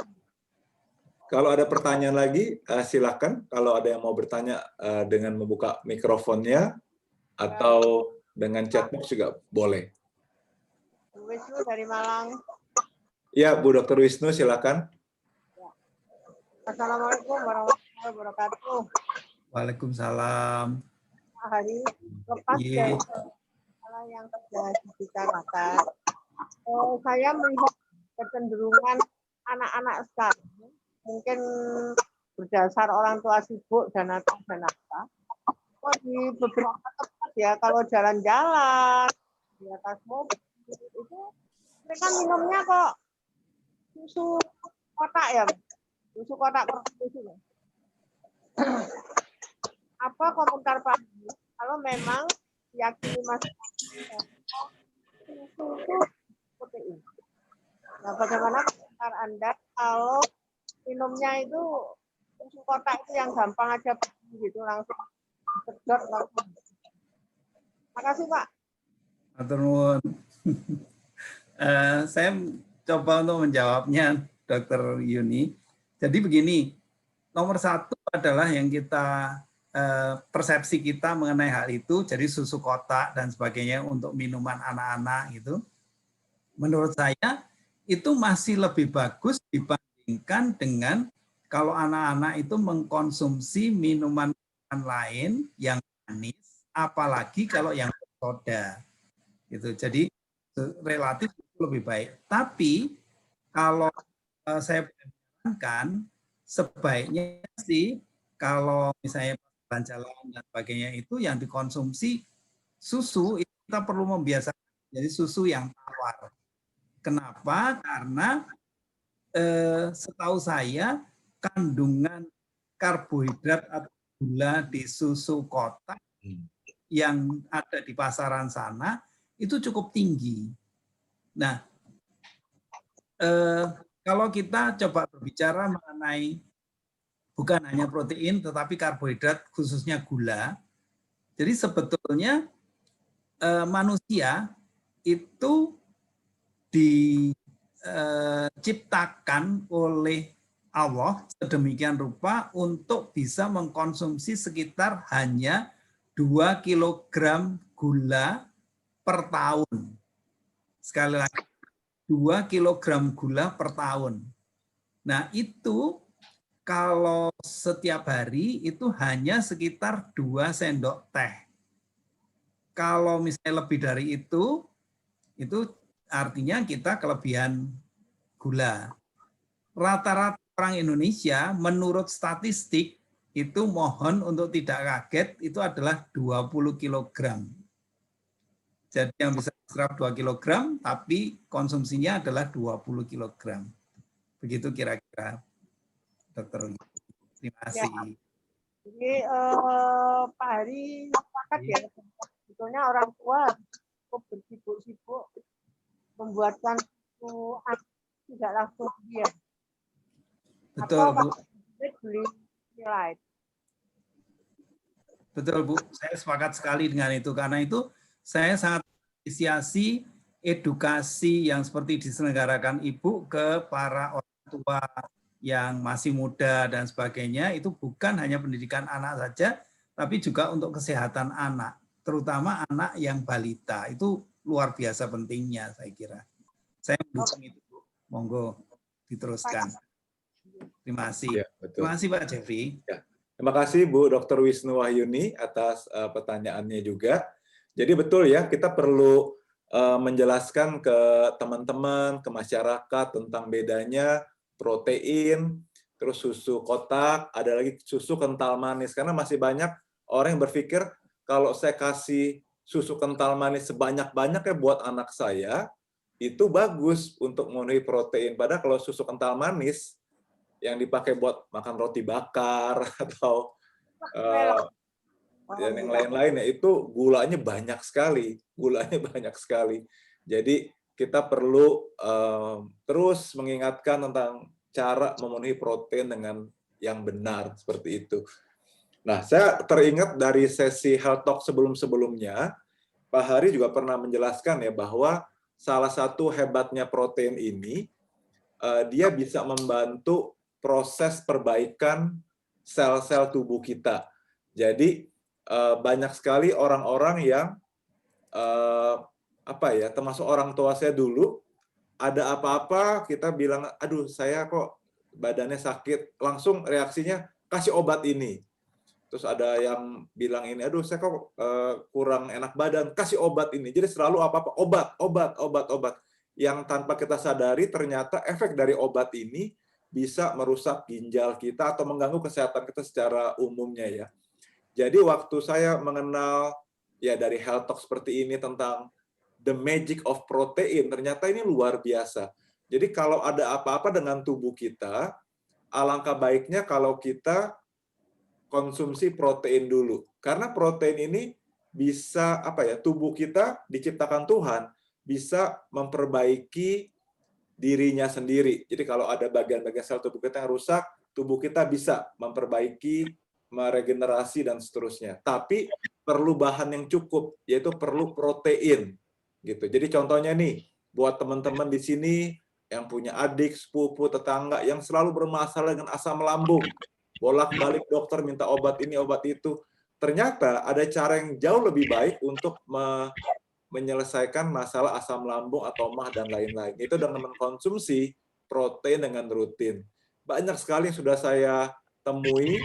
Kalau ada pertanyaan lagi, silakan. Kalau ada yang mau bertanya dengan membuka mikrofonnya atau dengan chat box juga boleh. Bu Wisnu dari Malang. Ya, Bu Dr. Wisnu, silakan. Assalamualaikum warahmatullahi wabarakatuh. Waalaikumsalam. Pak Hari, lepas dari hal yang sudah dibicarakan, saya melihat kecenderungan anak-anak sekarang, mungkin berdasar orang tua sibuk dan apa, di beberapa tempat ya, kalau jalan-jalan di atas mobil itu mereka minumnya kok susu kotak ya, susu kotak susu. Apa komentar Pak kalau memang yakini masyarakat susu itu protein? Nah, bagaimana komentar Anda kalau minumnya itu susu kotak itu yang gampang aja gitu, langsung sedot langsung. Makasih Pak. Matur nuwun. Saya coba untuk menjawabnya, Dr. Yuni. Jadi begini, nomor satu adalah yang kita persepsi kita mengenai hal itu, jadi susu kotak dan sebagainya untuk minuman anak-anak itu, menurut saya itu masih lebih bagus dibandingkan dengan kalau anak-anak itu mengkonsumsi minuman lain yang manis, apalagi kalau yang soda. Gitu. Jadi relatif lebih baik. Tapi kalau saya menyarankan, sebaiknya sih kalau misalnya jalan-jalan dan sebagainya itu yang dikonsumsi susu, itu kita perlu membiasakan jadi susu yang tawar. Kenapa? Karena setahu saya kandungan karbohidrat atau gula di susu kotak yang ada di pasaran sana itu cukup tinggi. Nah, kalau kita coba berbicara mengenai bukan hanya protein, tetapi karbohidrat, khususnya gula, jadi sebetulnya manusia itu diciptakan oleh Allah sedemikian rupa untuk bisa mengkonsumsi sekitar hanya 2 kg gula per tahun. Sekali lagi, 2 kg gula per tahun. Nah, itu kalau setiap hari itu hanya sekitar 2 sendok teh. Kalau misalnya lebih dari itu artinya kita kelebihan gula. Rata-rata orang Indonesia menurut statistik itu mohon untuk tidak kaget, itu adalah 20 kg. Jadi yang bisa diserap 2 kg, tapi konsumsinya adalah 20 kg. Begitu kira-kira, Dokter Uli. Terima kasih. Ya. Jadi Pak Hari sepakat ya, sebetulnya orang tua cukup bersibuk-sibuk membuatkan suatu anak tidak langsung dia. Betul, Bu. Beli nilai. Betul, Bu. Saya sepakat sekali dengan itu. Karena itu saya sangat apresiasi edukasi yang seperti diselenggarakan Ibu ke para orang tua yang masih muda dan sebagainya. Itu bukan hanya pendidikan anak saja, tapi juga untuk kesehatan anak. Terutama anak yang balita. Itu luar biasa pentingnya, saya kira. Saya mendukung itu, Bu. Monggo diteruskan. Terima kasih. Ya, betul. Terima kasih, Pak Jeffrey. Ya. Terima kasih Bu Dr. Wisnu Wahyuni atas pertanyaannya juga. Jadi betul ya, kita perlu menjelaskan ke teman-teman, ke masyarakat tentang bedanya protein, terus susu kotak, ada lagi susu kental manis. Karena masih banyak orang yang berpikir kalau saya kasih susu kental manis sebanyak-banyaknya buat anak saya, itu bagus untuk memenuhi protein. Padahal kalau susu kental manis yang dipakai buat makan roti bakar atau dan yang lain-lain ya, itu gulanya banyak sekali, Jadi kita perlu terus mengingatkan tentang cara memenuhi protein dengan yang benar seperti itu. Nah, saya teringat dari sesi Health Talk sebelum-sebelumnya, Pak Hari juga pernah menjelaskan ya bahwa salah satu hebatnya protein ini, dia bisa membantu proses perbaikan sel-sel tubuh kita. Jadi banyak sekali orang-orang yang termasuk orang tua saya dulu, ada apa-apa kita bilang, aduh saya kok badannya sakit, langsung reaksinya kasih obat ini. Terus ada yang bilang ini, aduh saya kok kurang enak badan, kasih obat ini. Jadi selalu apa-apa obat. Yang tanpa kita sadari ternyata efek dari obat ini bisa merusak ginjal kita atau mengganggu kesehatan kita secara umumnya ya. Jadi waktu saya mengenal ya dari Health Talk seperti ini tentang the magic of protein, ternyata ini luar biasa. Jadi kalau ada apa-apa dengan tubuh kita, alangkah baiknya kalau kita konsumsi protein dulu. Karena protein ini bisa tubuh kita diciptakan Tuhan bisa memperbaiki dirinya sendiri. Jadi kalau ada bagian-bagian sel tubuh kita yang rusak, tubuh kita bisa memperbaiki, meregenerasi dan seterusnya. Tapi perlu bahan yang cukup, yaitu perlu protein. Gitu. Jadi contohnya nih, buat teman-teman di sini yang punya adik, sepupu, tetangga yang selalu bermasalah dengan asam lambung, bolak-balik dokter minta obat ini, obat itu. Ternyata ada cara yang jauh lebih baik untuk menyelesaikan masalah asam lambung atau mah dan lain-lain. Itu dengan mengkonsumsi protein dengan rutin. Banyak sekali yang sudah saya temui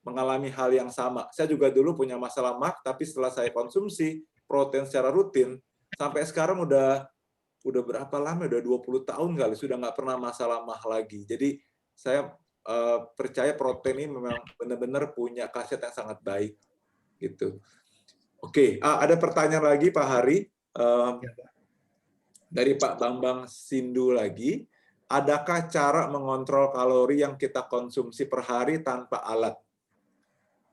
mengalami hal yang sama. Saya juga dulu punya masalah mah, tapi setelah saya konsumsi protein secara rutin, sampai sekarang udah berapa lama? Udah 20 tahun kali, sudah nggak pernah masalah mah lagi. Jadi saya percaya protein ini memang benar-benar punya khasiat yang sangat baik. Gitu. Oke, ada pertanyaan lagi Pak Hari dari Pak Bambang Sindu lagi. Adakah cara mengontrol kalori yang kita konsumsi per hari tanpa alat?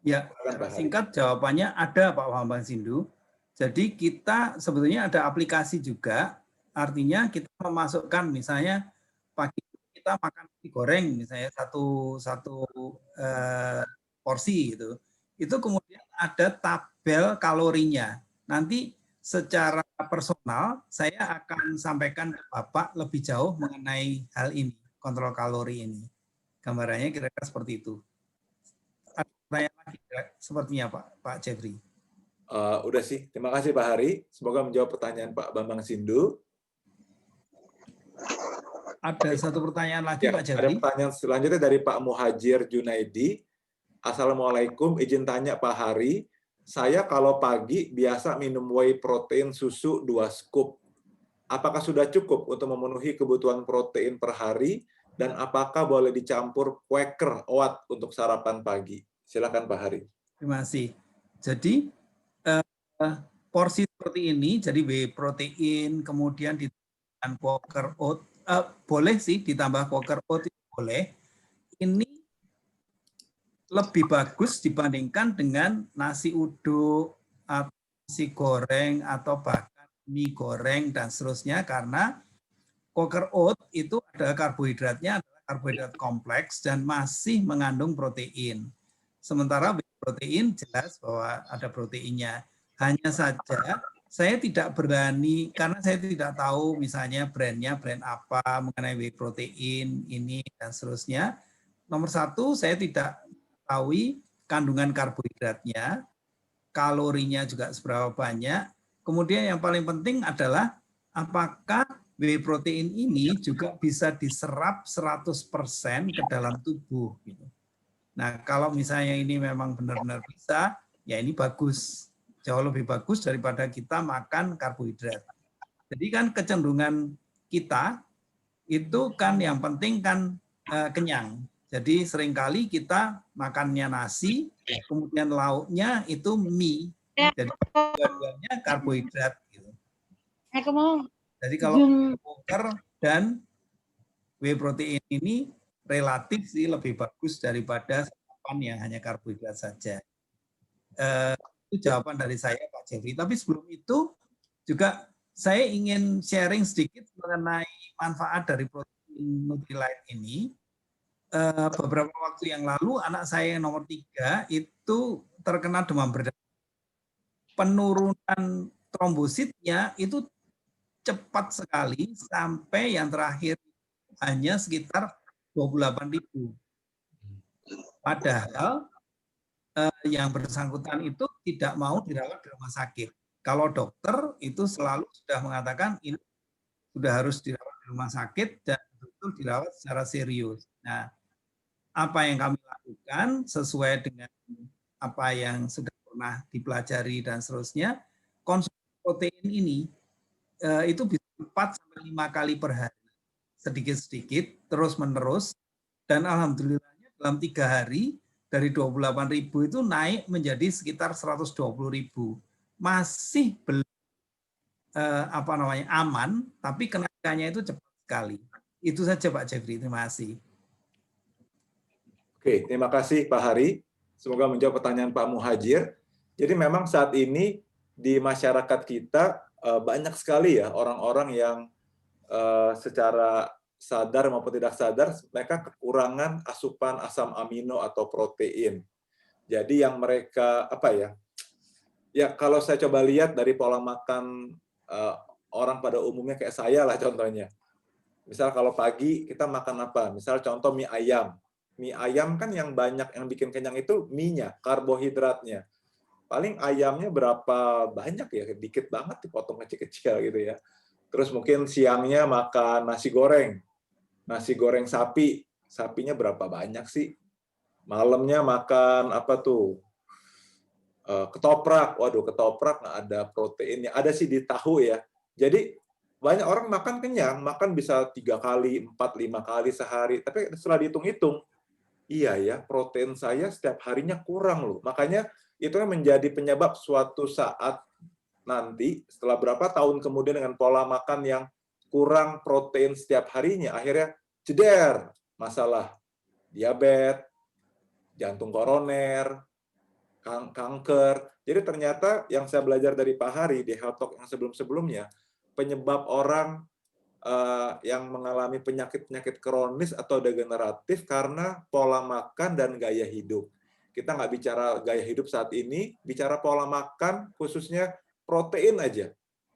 Ya, singkat jawabannya ada Pak Bambang Sindu. Jadi kita sebetulnya ada aplikasi juga, artinya kita memasukkan misalnya pagi kita makan nasi goreng misalnya satu porsi gitu. Itu kemudian ada tabel kalorinya. Nanti secara personal saya akan sampaikan ke Bapak lebih jauh mengenai hal ini, kontrol kalori ini. Gambarannya kira-kira seperti itu. Ada pertanyaan lagi sepertinya Pak Jeffrey. Udah sih, terima kasih Pak Hari. Semoga menjawab pertanyaan Pak Bambang Sindu. Ada satu pertanyaan lagi Pak Jeffrey. Ada pertanyaan selanjutnya dari Pak Muhajir Junaidi. Assalamualaikum, izin tanya Pak Hari, saya kalau pagi biasa minum whey protein susu 2 scoop. Apakah sudah cukup untuk memenuhi kebutuhan protein per hari? Dan apakah boleh dicampur Quaker oat untuk sarapan pagi? Silakan Pak Hari. Terima kasih. Jadi porsi seperti ini, jadi whey protein, kemudian ditambahkan Quaker oat, boleh sih ditambah Quaker oat itu boleh. Ini lebih bagus dibandingkan dengan nasi uduk, atau nasi goreng, atau bahkan mie goreng dan seterusnya, karena Quaker oat itu adalah karbohidratnya adalah karbohidrat kompleks dan masih mengandung protein. Sementara whey protein jelas bahwa ada proteinnya. Hanya saja saya tidak berani karena saya tidak tahu misalnya brandnya brand apa mengenai whey protein ini dan seterusnya. Nomor satu, saya tidak tahu kandungan karbohidratnya, kalorinya juga seberapa banyak. Kemudian yang paling penting adalah apakah whey protein ini juga bisa diserap 100% ke dalam tubuh. Nah, kalau misalnya ini memang benar-benar bisa, ya ini bagus. Jauh lebih bagus daripada kita makan karbohidrat. Jadi kan kecenderungan kita itu kan yang penting kan kenyang. Jadi seringkali kita makannya nasi, kemudian lauknya itu mie. Jadi dua-duanya karbohidrat. Gitu. Jadi kalau Quaker dan whey protein ini relatif sih lebih bagus daripada sarapan yang hanya karbohidrat saja. Itu jawaban dari saya Pak Jeffrey. Tapi sebelum itu juga saya ingin sharing sedikit mengenai manfaat dari protein Nutrilite ini. Beberapa waktu yang lalu anak saya yang nomor 3 itu terkena demam berdarah. Penurunan trombositnya itu cepat sekali sampai yang terakhir hanya sekitar 28.000. Padahal yang bersangkutan itu tidak mau dirawat di rumah sakit. Kalau dokter itu selalu sudah mengatakan ini sudah harus dirawat di rumah sakit dan betul dirawat secara serius. Nah, apa yang kami lakukan sesuai dengan apa yang sudah pernah dipelajari dan seterusnya, konsumsi protein ini itu bisa 4-5 kali per hari, sedikit-sedikit, terus-menerus, dan alhamdulillahnya dalam 3 hari dari 28.000 itu naik menjadi sekitar 120.000. Masih belum aman, tapi kenaikannya itu cepat sekali. Itu saja Pak Jeffrey, terima kasih. Oke, terima kasih Pak Hari. Semoga menjawab pertanyaan Pak Muhajir. Jadi memang saat ini di masyarakat kita banyak sekali ya orang-orang yang secara sadar maupun tidak sadar mereka kekurangan asupan asam amino atau protein. Jadi yang mereka ya kalau saya coba lihat dari pola makan orang pada umumnya kayak saya lah contohnya. Misal kalau pagi kita makan apa? Misal contoh mie ayam. Mie ayam kan yang banyak yang bikin kenyang itu mie-nya, karbohidratnya. Paling ayamnya berapa banyak ya? Dikit banget dipotong kecil-kecil gitu ya. Terus mungkin siangnya makan nasi goreng. Nasi goreng sapi. Sapinya berapa banyak sih? Malamnya makan apa tuh? Ketoprak. Waduh, ketoprak nggak ada proteinnya. Ada sih di tahu ya. Jadi banyak orang makan kenyang, makan bisa 3 kali, 4, 5 kali sehari. Tapi setelah dihitung-hitung, iya ya, protein saya setiap harinya kurang loh. Makanya itu menjadi penyebab suatu saat nanti, setelah berapa tahun kemudian dengan pola makan yang kurang protein setiap harinya, akhirnya jeder, masalah diabetes, jantung koroner, kanker. Jadi ternyata yang saya belajar dari Pak Hari di Health Talk yang sebelum-sebelumnya, penyebab orang yang mengalami penyakit-penyakit kronis atau degeneratif karena pola makan dan gaya hidup. Kita nggak bicara gaya hidup saat ini, bicara pola makan khususnya protein aja.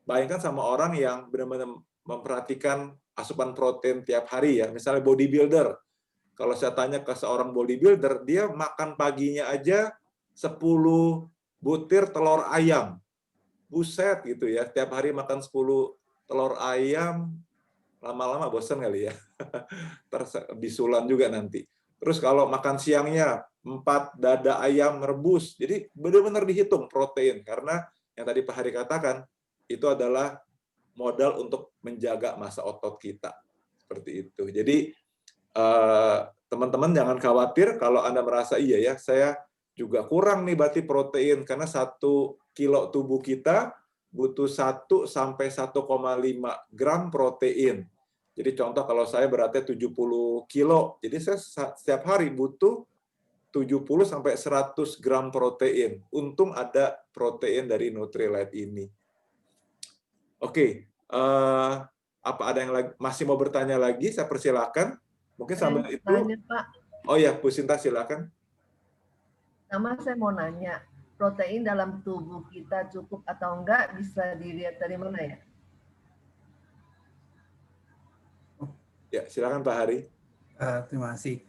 Bayangkan sama orang yang benar-benar memperhatikan asupan protein tiap hari ya, misalnya bodybuilder. Kalau saya tanya ke seorang bodybuilder, dia makan paginya aja 10 butir telur ayam. Buset gitu ya, tiap hari makan 10 telur ayam, lama-lama bosan kali ya. Bisulan juga nanti. Terus kalau makan siangnya 4 dada ayam rebus. Jadi benar-benar dihitung protein. Karena yang tadi Pak Hari katakan, itu adalah modal untuk menjaga massa otot kita. Seperti itu. Jadi teman-teman jangan khawatir kalau Anda merasa iya ya, saya juga kurang nih berarti protein, karena 1 kilo tubuh kita butuh 1 sampai 1,5 gram protein. Jadi contoh kalau saya beratnya 70 kilo, jadi saya setiap hari butuh 70 sampai 100 gram protein. Untung ada protein dari Nutrilite ini. Oke, apa ada yang masih mau bertanya lagi? Saya persilakan. Mungkin sambil itu. Tanya, Pak. Oh ya, Bu Sinta silakan. Sama saya mau nanya, protein dalam tubuh kita cukup atau enggak bisa dilihat dari mana ya? Ya, silakan Pak Hari. Terima kasih.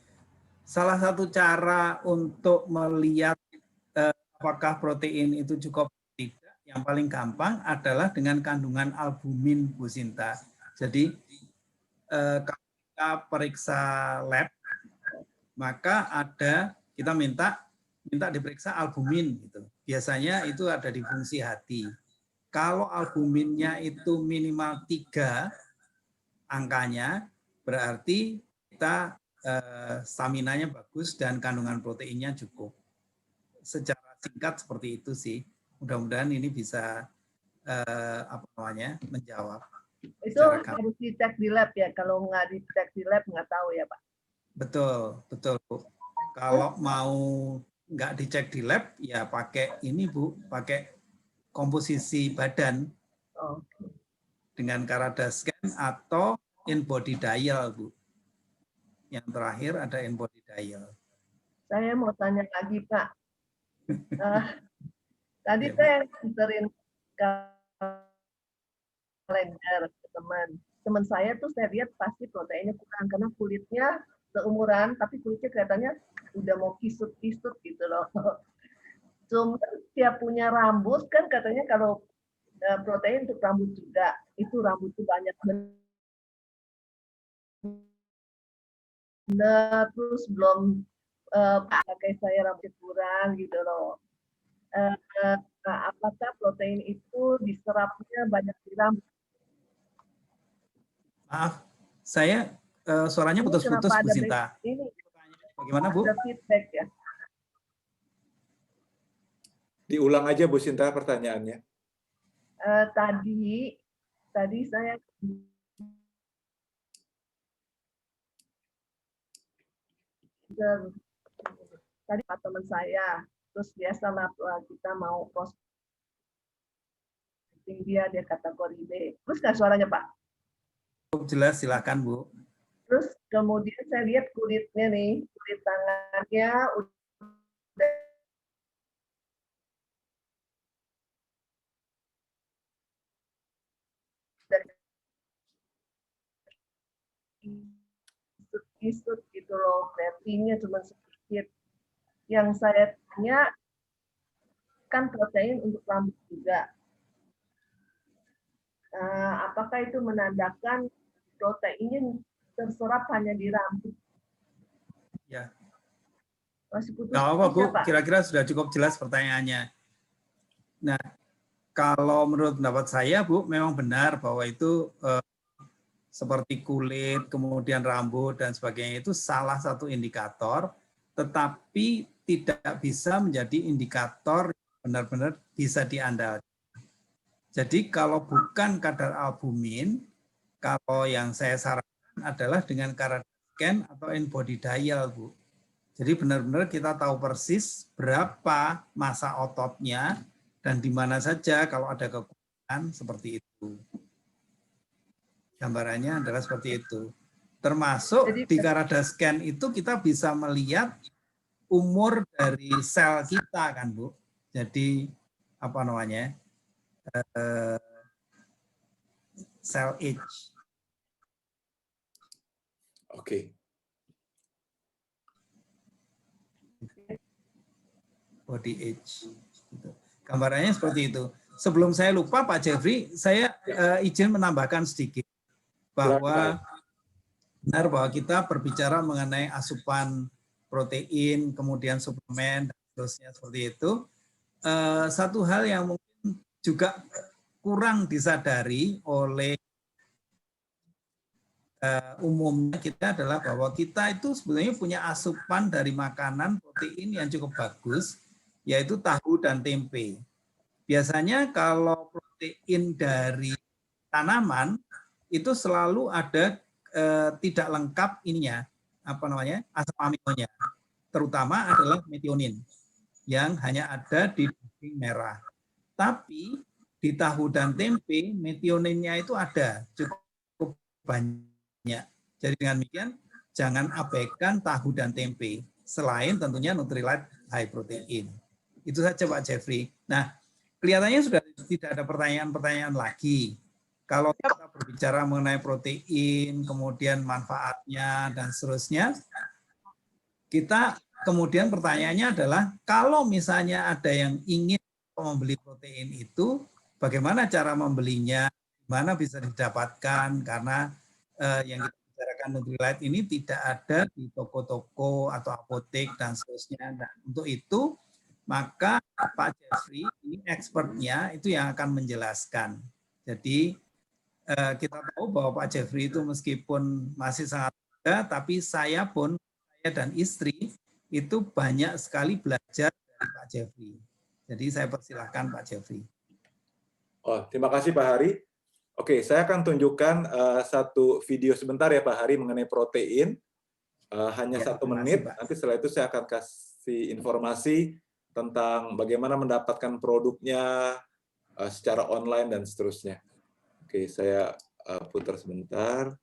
Salah satu cara untuk melihat apakah protein itu cukup atau tidak, yang paling gampang adalah dengan kandungan albumin, Bu Sinta. Jadi kalau kita periksa lab, maka kita minta diperiksa albumin gitu. Biasanya itu ada di fungsi hati. Kalau albuminnya itu minimal 3 angkanya, berarti kita staminanya bagus dan kandungan proteinnya cukup. Secara singkat seperti itu sih. Mudah-mudahan ini bisa menjawab. Itu harus dicek di lab ya. Kalau nggak dicek di lab nggak tahu ya Pak. Betul, betul Bu. Kalau mau nggak dicek di lab, ya pakai ini Bu, pakai komposisi badan dengan Caradas-Scan atau in-body dial Bu. Yang terakhir ada in-body dial. Saya mau tanya lagi Pak. Tadi saya nganterin kalender ke teman saya tuh saya lihat pasti proteinnya kurang karena kulitnya seumuran tapi kulitnya kelihatannya udah mau kisut-kisut gitu loh. Cuma dia punya rambut kan katanya kalau protein untuk rambut juga itu rambut itu banyak benar terus belum pakai saya rambut kurang gitu loh. Apakah protein itu diserapnya banyak di rambut? Maaf, saya suaranya putus-putus Bu Sinta. Bagaimana Bu? Ada feedback ya. Diulang aja Bu Sinta pertanyaannya. Tadi saya tadi Pak teman saya, terus biasalah kita mau posting dia kategori B. Terus nggak suaranya Pak? Jelas, silakan Bu. Terus kemudian saya lihat kulitnya nih, kulit tangannya udah isut gitu loh, proteinnya cuma sedikit. Yang saya tanya kan protein untuk rambut juga. Apakah itu menandakan proteinnya terserap hanya di rambut? Ya. Masih putus. Nggak apa Bu, kira-kira sudah cukup jelas pertanyaannya. Nah, kalau menurut pendapat saya Bu, memang benar bahwa itu seperti kulit, kemudian rambut, dan sebagainya itu salah satu indikator, tetapi tidak bisa menjadi indikator benar-benar bisa diandalkan. Jadi kalau bukan kadar albumin, kalau yang saya sarankan adalah dengan Caradas-Scan atau in-body dial, Bu. Jadi benar-benar kita tahu persis berapa massa ototnya dan di mana saja kalau ada kekurangan seperti itu. Gambarannya adalah seperti itu. Termasuk di Caradas-Scan itu kita bisa melihat umur dari sel kita kan Bu. Jadi apa namanya? Cell age. Oke. Body age. Gambarannya seperti itu. Sebelum saya lupa Pak Jeffrey, saya izin menambahkan sedikit bahwa benar bahwa kita berbicara mengenai asupan protein, kemudian suplemen dan seterusnya seperti itu. Satu hal yang mungkin juga kurang disadari oleh umumnya kita adalah bahwa kita itu sebenarnya punya asupan dari makanan protein yang cukup bagus, yaitu tahu dan tempe. Biasanya kalau protein dari tanaman itu selalu ada tidak lengkap ininya, asam aminonya, terutama adalah metionin yang hanya ada di daging merah. Tapi di tahu dan tempe metioninnya itu ada cukup banyak. Jadi dengan demikian jangan abaikan tahu dan tempe, selain tentunya Nutrilite high protein. Itu saja Pak Jeffrey. Nah, kelihatannya sudah tidak ada pertanyaan-pertanyaan lagi. Kalau kita berbicara mengenai protein, kemudian manfaatnya dan seterusnya, kita kemudian pertanyaannya adalah kalau misalnya ada yang ingin membeli protein itu, bagaimana cara membelinya, mana bisa didapatkan, karena yang kita bicarakan Nutrilite ini tidak ada di toko-toko atau apotek dan seterusnya. Nah, untuk itu maka Pak Jeffrey ini expertnya itu yang akan menjelaskan. Jadi kita tahu bahwa Pak Jeffrey itu meskipun masih sangat muda, tapi saya dan istri itu banyak sekali belajar dari Pak Jeffrey. Jadi saya persilahkan Pak Jeffrey. Oh, terima kasih Pak Hari. Oke, saya akan tunjukkan satu video sebentar ya Pak Hari mengenai protein. Hanya 1 menit. Nanti setelah itu saya akan kasih informasi tentang bagaimana mendapatkan produknya secara online dan seterusnya. Oke, saya putar sebentar.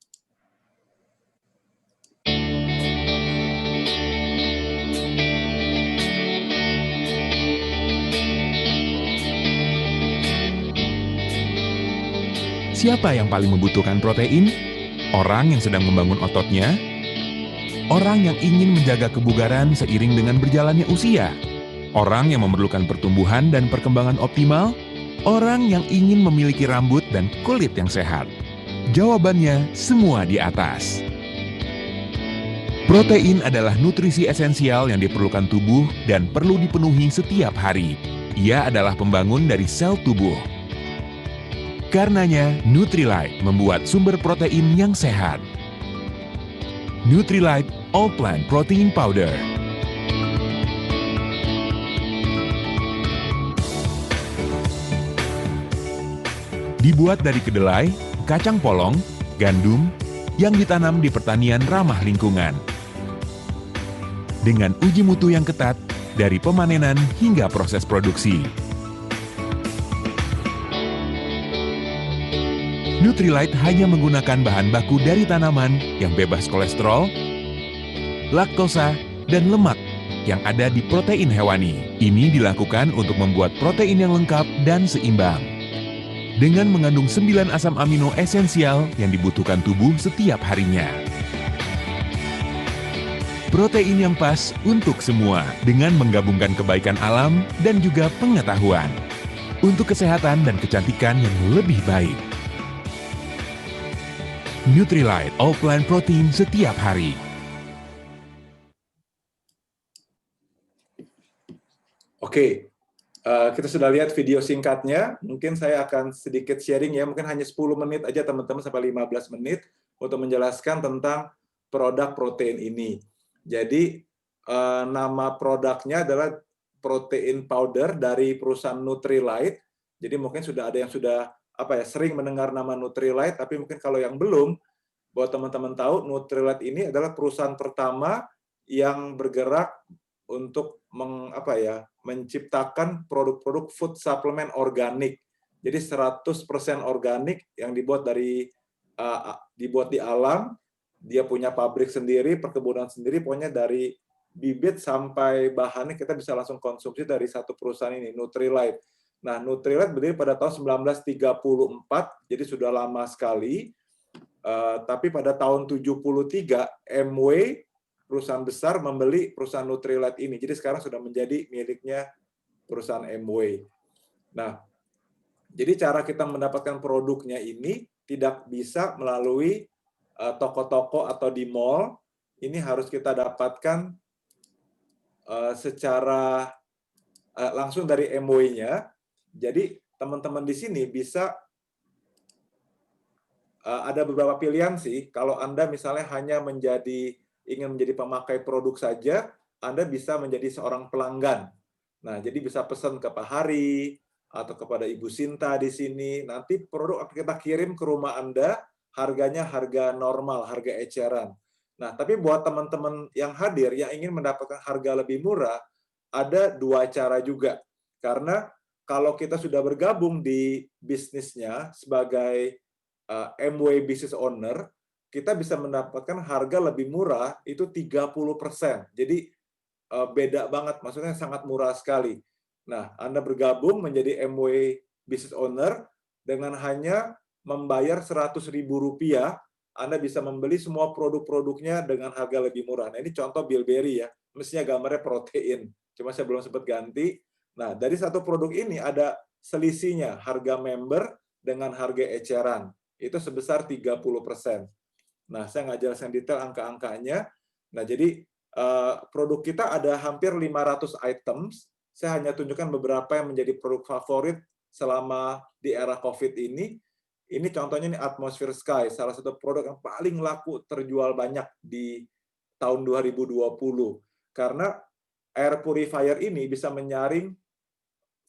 Siapa yang paling membutuhkan protein? Orang yang sedang membangun ototnya? Orang yang ingin menjaga kebugaran seiring dengan berjalannya usia? Orang yang memerlukan pertumbuhan dan perkembangan optimal? Orang yang ingin memiliki rambut dan kulit yang sehat? Jawabannya semua di atas. Protein adalah nutrisi esensial yang diperlukan tubuh dan perlu dipenuhi setiap hari. Ia adalah pembangun dari sel tubuh. Karenanya, Nutrilite membuat sumber protein yang sehat. Nutrilite All Plant Protein Powder. Dibuat dari kedelai, kacang polong, gandum, yang ditanam di pertanian ramah lingkungan. Dengan uji mutu yang ketat, dari pemanenan hingga proses produksi. Nutrilite hanya menggunakan bahan baku dari tanaman yang bebas kolesterol, laktosa, dan lemak yang ada di protein hewani. Ini dilakukan untuk membuat protein yang lengkap dan seimbang. Dengan mengandung 9 asam amino esensial yang dibutuhkan tubuh setiap harinya. Protein yang pas untuk semua dengan menggabungkan kebaikan alam dan juga pengetahuan untuk kesehatan dan kecantikan yang lebih baik. Nutrilite All Plant Protein setiap hari. Oke, kita sudah lihat video singkatnya. Mungkin saya akan sedikit sharing ya, mungkin hanya 10 menit aja teman-teman sampai 15 menit untuk menjelaskan tentang produk protein ini. Jadi nama produknya adalah protein powder dari perusahaan Nutrilite. Jadi mungkin sudah ada yang sudah sering mendengar nama Nutrilite, tapi mungkin kalau yang belum, buat teman-teman tahu, Nutrilite ini adalah perusahaan pertama yang bergerak untuk menciptakan produk-produk food supplement organik. Jadi 100% organik yang dibuat di alam. Dia punya pabrik sendiri, perkebunan sendiri, pokoknya dari bibit sampai bahannya kita bisa langsung konsumsi dari satu perusahaan ini, Nutrilite. Nah, Nutrilite berdiri pada tahun 1934, jadi sudah lama sekali. Tapi pada tahun 73, Amway, perusahaan besar, membeli perusahaan Nutrilite ini. Jadi sekarang sudah menjadi miliknya perusahaan Amway. Nah, jadi cara kita mendapatkan produknya ini tidak bisa melalui toko-toko atau di mall. Ini harus kita dapatkan secara langsung dari Amway-nya. Jadi teman-teman di sini bisa ada beberapa pilihan sih. Kalau Anda misalnya hanya ingin menjadi pemakai produk saja, Anda bisa menjadi seorang pelanggan. Nah, jadi bisa pesan ke Pak Hari atau kepada Ibu Sinta di sini. Nanti produk akan kita kirim ke rumah Anda, harganya harga normal, harga eceran. Nah, tapi buat teman-teman yang hadir yang ingin mendapatkan harga lebih murah, ada dua cara juga. Karena kalau kita sudah bergabung di bisnisnya sebagai MW Business Owner, kita bisa mendapatkan harga lebih murah itu 30%. Jadi beda banget, maksudnya sangat murah sekali. Nah, Anda bergabung menjadi MW Business Owner dengan hanya membayar Rp100.000, Anda bisa membeli semua produk-produknya dengan harga lebih murah. Nah, ini contoh Bilberry ya. Mestinya gambarnya protein. Cuma saya belum sempat ganti. Nah, dari satu produk ini ada selisihnya harga member dengan harga eceran. Itu sebesar 30%. Nah, saya nggak jelaskan detail angka-angkanya. Nah, jadi produk kita ada hampir 500 items. Saya hanya tunjukkan beberapa yang menjadi produk favorit selama di era COVID ini. Ini contohnya ini Atmosphere Sky, salah satu produk yang paling laku terjual banyak di tahun 2020. Karena air purifier ini bisa menyaring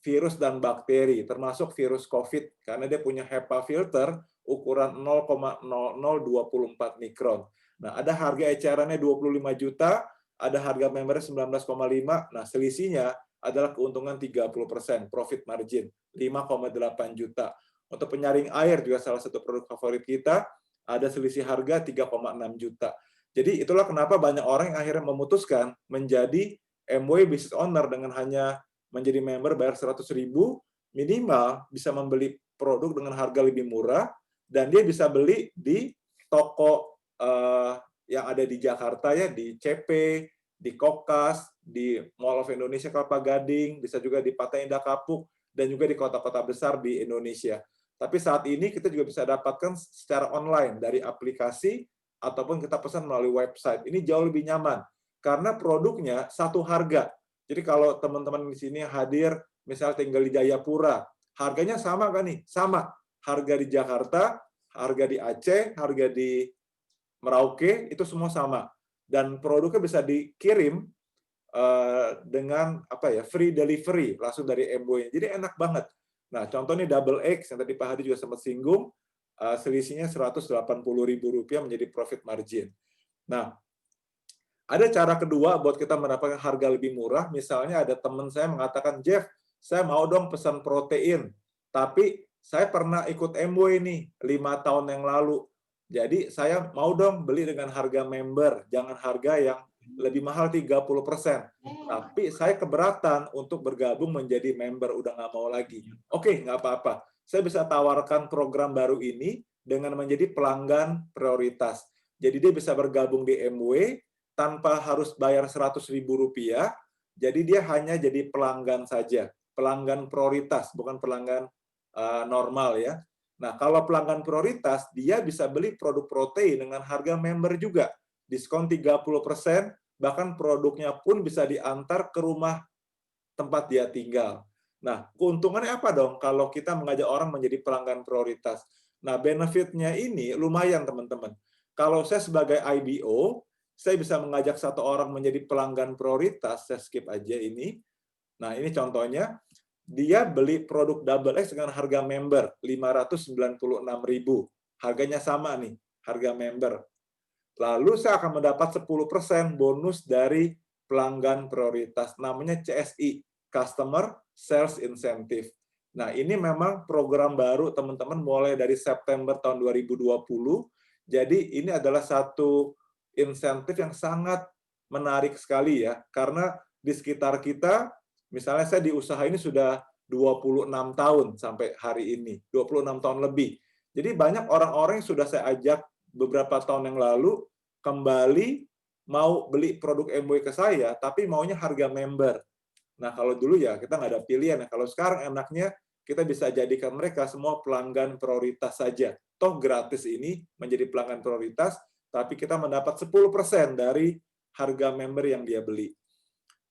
virus dan bakteri, termasuk virus COVID, karena dia punya HEPA filter ukuran 0,0024 mikron. Nah, ada harga ecerannya 25 juta, ada harga membernya 19,5. Nah, selisihnya adalah keuntungan 30%, profit margin 5,8 juta. Untuk penyaring air juga salah satu produk favorit kita, ada selisih harga 3,6 juta. Jadi itulah kenapa banyak orang yang akhirnya memutuskan menjadi MW Business Owner dengan hanya menjadi member bayar 100.000, minimal bisa membeli produk dengan harga lebih murah, dan dia bisa beli di toko yang ada di Jakarta ya, di CP, di Kokas, di Mall of Indonesia Kelapa Gading, bisa juga di Patta Indah Kapuk, dan juga di kota-kota besar di Indonesia. Tapi saat ini kita juga bisa dapatkan secara online dari aplikasi ataupun kita pesan melalui website. Ini jauh lebih nyaman karena produknya satu harga. Jadi kalau teman-teman di sini hadir, misalnya tinggal di Jayapura, harganya sama kan nih? Sama. Harga di Jakarta, harga di Aceh, harga di Merauke, itu semua sama. Dan produknya bisa dikirim dengan free delivery langsung dari MW. Jadi enak banget. Nah, contohnya Double X yang tadi Pak Hadi juga sempat singgung, selisihnya Rp180.000 menjadi profit margin. Nah, ada cara kedua buat kita mendapatkan harga lebih murah. Misalnya ada teman saya mengatakan, Jeff, saya mau dong pesan protein, tapi saya pernah ikut MW nih 5 tahun yang lalu. Jadi saya mau dong beli dengan harga member, jangan harga yang lebih mahal 30%. Tapi saya keberatan untuk bergabung menjadi member, udah nggak mau lagi. Oke, nggak apa-apa. Saya bisa tawarkan program baru ini dengan menjadi pelanggan prioritas. Jadi dia bisa bergabung di MW tanpa harus bayar Rp100.000. Jadi dia hanya jadi pelanggan saja, pelanggan prioritas, bukan pelanggan normal ya. Nah, kalau pelanggan prioritas, dia bisa beli produk protein dengan harga member juga. Diskon 30%, bahkan produknya pun bisa diantar ke rumah tempat dia tinggal. Nah, keuntungannya apa dong kalau kita mengajak orang menjadi pelanggan prioritas? Nah, benefitnya ini lumayan, teman-teman. Kalau saya sebagai IBO, saya bisa mengajak satu orang menjadi pelanggan prioritas, saya skip aja ini. Nah, ini contohnya. Dia beli produk Double X dengan harga member Rp596.000. Harganya sama nih, harga member. Lalu saya akan mendapat 10% bonus dari pelanggan prioritas. Namanya CSI, Customer Sales Incentive. Nah, ini memang program baru teman-teman mulai dari September tahun 2020. Jadi ini adalah satu insentif yang sangat menarik sekali ya. Karena di sekitar kita, misalnya saya di usaha ini sudah 26 tahun sampai hari ini, 26 tahun lebih. Jadi banyak orang-orang yang sudah saya ajak beberapa tahun yang lalu kembali mau beli produk MW ke saya, tapi maunya harga member. Nah, kalau dulu ya kita nggak ada pilihan. Kalau sekarang enaknya kita bisa jadikan mereka semua pelanggan prioritas saja. Toh gratis ini menjadi pelanggan prioritas, tapi kita mendapat 10% dari harga member yang dia beli.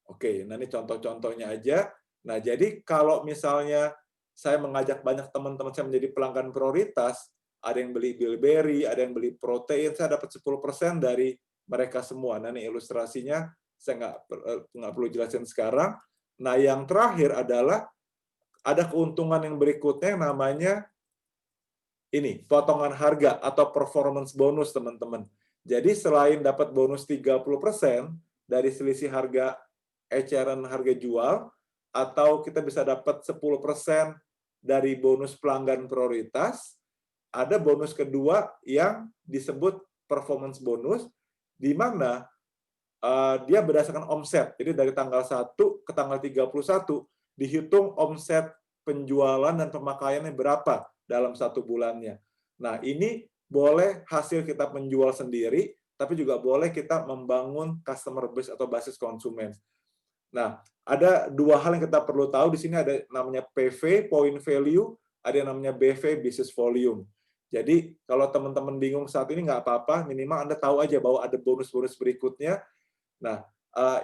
Oke, nah ini contoh-contohnya aja. Nah, jadi kalau misalnya saya mengajak banyak teman-teman saya menjadi pelanggan prioritas, ada yang beli bilberry, ada yang beli protein, saya dapat 10% dari mereka semua. Nah, ini ilustrasinya, saya nggak perlu jelasin sekarang. Nah, yang terakhir adalah ada keuntungan yang berikutnya yang namanya ini, potongan harga atau performance bonus, teman-teman. Jadi selain dapat bonus 30% dari selisih harga eceran harga jual, atau kita bisa dapat 10% dari bonus pelanggan prioritas, ada bonus kedua yang disebut performance bonus, di mana dia berdasarkan omset. Jadi dari tanggal 1 ke tanggal 31 dihitung omset penjualan dan pemakaiannya berapa dalam 1 bulannya. Nah, ini boleh hasil kita menjual sendiri, tapi juga boleh kita membangun customer base atau basis konsumen. Nah, ada 2 hal yang kita perlu tahu di sini, ada namanya PV, point value, ada yang namanya BV, business volume. Jadi, kalau teman-teman bingung saat ini nggak apa-apa, minimal Anda tahu aja bahwa ada bonus-bonus berikutnya. Nah,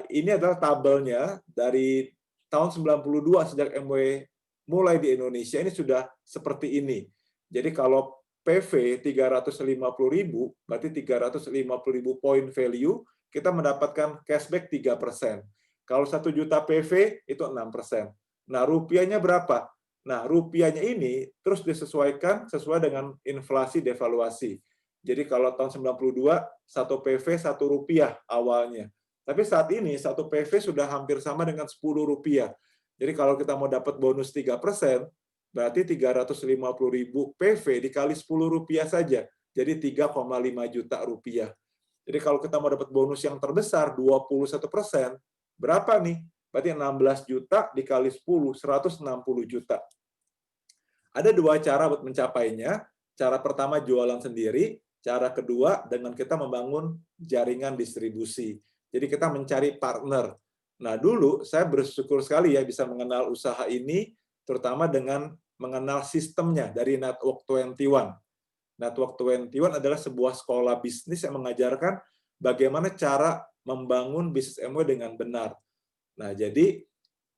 ini adalah tabelnya dari tahun 92 sejak MW mulai di Indonesia, ini sudah seperti ini. Jadi kalau PV 350.000, berarti 350.000 point value, kita mendapatkan cashback 3%. Kalau 1 juta PV, itu 6%. Nah, rupiahnya berapa? Nah, rupiahnya ini terus disesuaikan sesuai dengan inflasi devaluasi. Jadi kalau tahun 92, 1 PV 1 rupiah awalnya. Tapi saat ini 1 PV sudah hampir sama dengan 10 rupiah. Jadi kalau kita mau dapat bonus 3%, berarti 350.000 PV dikali 10 rupiah saja. Jadi 3,5 juta rupiah. Jadi kalau kita mau dapat bonus yang terbesar, 21%, berapa nih? Berarti 16 juta dikali 10, 160 juta. Ada 2 cara buat mencapainya. Cara pertama jualan sendiri, cara kedua dengan kita membangun jaringan distribusi. Jadi kita mencari partner. Nah, dulu saya bersyukur sekali ya bisa mengenal usaha ini, terutama dengan mengenal sistemnya dari Network 21. Network 21 adalah sebuah sekolah bisnis yang mengajarkan bagaimana cara membangun bisnis MW dengan benar. Nah, jadi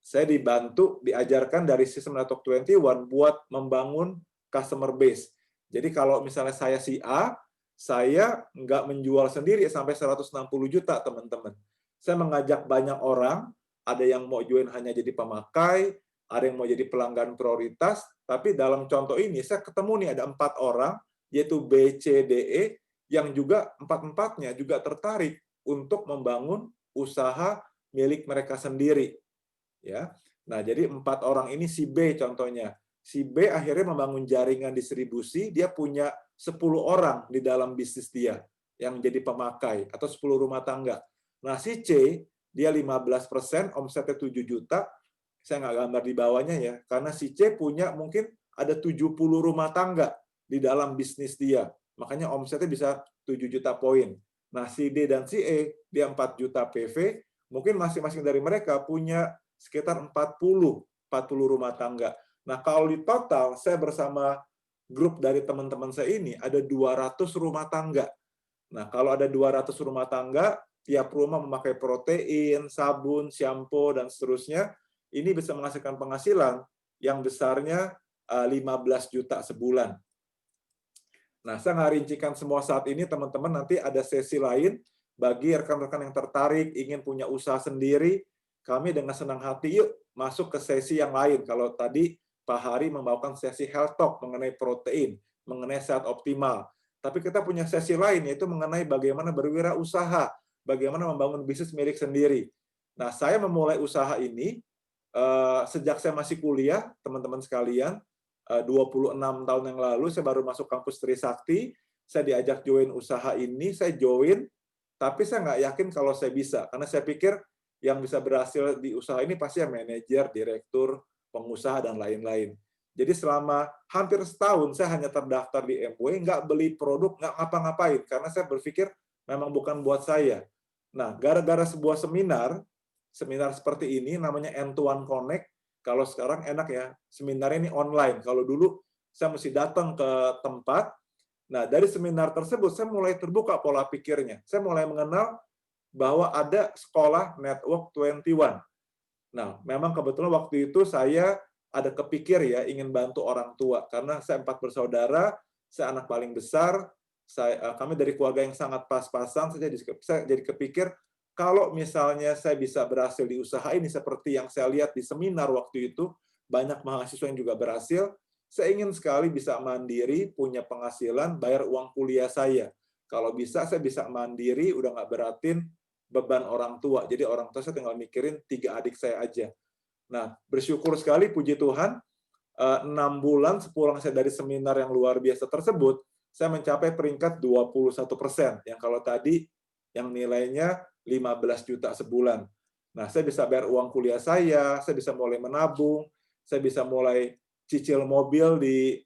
saya diajarkan dari sistem Network 21 buat membangun customer base. Jadi kalau misalnya saya si A, saya nggak menjual sendiri sampai 160 juta, teman-teman. Saya mengajak banyak orang, ada yang mau join hanya jadi pemakai, ada yang mau jadi pelanggan prioritas, tapi dalam contoh ini saya ketemu nih ada 4 orang, yaitu B, C, D, E, yang juga 4-4-nya juga tertarik untuk membangun usaha milik mereka sendiri. Ya. Nah, jadi 4 orang ini si B contohnya. Si B akhirnya membangun jaringan distribusi, dia punya 10 orang di dalam bisnis dia yang jadi pemakai, atau 10 rumah tangga. Nah, si C, dia 15%, omsetnya 7 juta, saya nggak gambar di bawahnya ya, karena si C punya mungkin ada 70 rumah tangga di dalam bisnis dia, makanya omsetnya bisa 7 juta poin. Nah, si D dan si E, dia 4 juta PV, mungkin masing-masing dari mereka punya sekitar 40 rumah tangga. Nah, kalau di total, saya bersama grup dari teman-teman saya ini, ada 200 rumah tangga. Nah, kalau ada 200 rumah tangga, tiap rumah memakai protein, sabun, shampoo, dan seterusnya, ini bisa menghasilkan penghasilan yang besarnya 15 juta sebulan. Nah, saya nggak rincikan semua saat ini, teman-teman, nanti ada sesi lain, bagi rekan-rekan yang tertarik, ingin punya usaha sendiri, kami dengan senang hati, yuk masuk ke sesi yang lain. Kalau tadi Pak Hari membawakan sesi health talk mengenai protein, mengenai sehat optimal. Tapi kita punya sesi lain, yaitu mengenai bagaimana berwirausaha, bagaimana membangun bisnis milik sendiri. Nah, saya memulai usaha ini sejak saya masih kuliah, teman-teman sekalian, 26 tahun yang lalu, saya baru masuk kampus Trisakti, saya diajak join usaha ini, saya join, tapi saya nggak yakin kalau saya bisa, karena saya pikir yang bisa berhasil di usaha ini pasti ya manajer, direktur, pengusaha, dan lain-lain. Jadi selama hampir setahun saya hanya terdaftar di MW, nggak beli produk, nggak ngapa-ngapain, karena saya berpikir memang bukan buat saya. Nah, gara-gara sebuah seminar seperti ini, namanya End-to-One Connect, kalau sekarang enak ya, seminar ini online. Kalau dulu saya mesti datang ke tempat. Nah, dari seminar tersebut saya mulai terbuka pola pikirnya. Saya mulai mengenal bahwa ada sekolah Network 21. Nah, memang kebetulan waktu itu saya ada kepikir ya ingin bantu orang tua karena saya 4 bersaudara, saya anak paling besar, kami dari keluarga yang sangat pas-pasan, saya jadi kepikir, kalau misalnya saya bisa berhasil di usaha ini, seperti yang saya lihat di seminar waktu itu, banyak mahasiswa yang juga berhasil, saya ingin sekali bisa mandiri, punya penghasilan, bayar uang kuliah saya. Kalau bisa, saya bisa mandiri, udah nggak beratin beban orang tua. Jadi orang tua saya tinggal mikirin 3 adik saya aja. Nah, bersyukur sekali, puji Tuhan, 6 bulan sepulang saya dari seminar yang luar biasa tersebut, saya mencapai peringkat 21%. Yang kalau tadi, yang nilainya 15 juta sebulan. Nah, saya bisa bayar uang kuliah saya bisa mulai menabung, saya bisa mulai cicil mobil di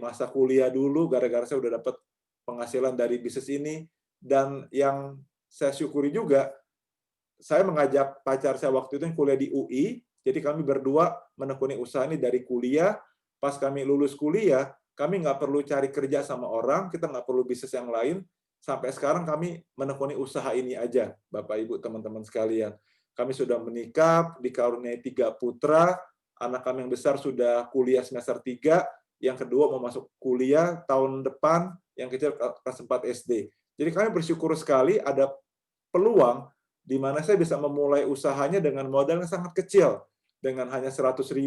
masa kuliah dulu, gara-gara saya udah dapat penghasilan dari bisnis ini. Dan yang saya syukuri juga, saya mengajak pacar saya waktu itu yang kuliah di UI, jadi kami berdua menekuni usaha ini dari kuliah. Pas kami lulus kuliah, kami nggak perlu cari kerja sama orang, kita nggak perlu bisnis yang lain. Sampai sekarang kami menekuni usaha ini aja, Bapak Ibu teman-teman sekalian. Kami sudah menikah, dikaruniai 3 putra, anak kami yang besar sudah kuliah semester 3, yang kedua mau masuk kuliah tahun depan, yang kecil kelas 4 SD. Jadi kami bersyukur sekali ada peluang di mana saya bisa memulai usahanya dengan modal yang sangat kecil. Dengan hanya 100.000,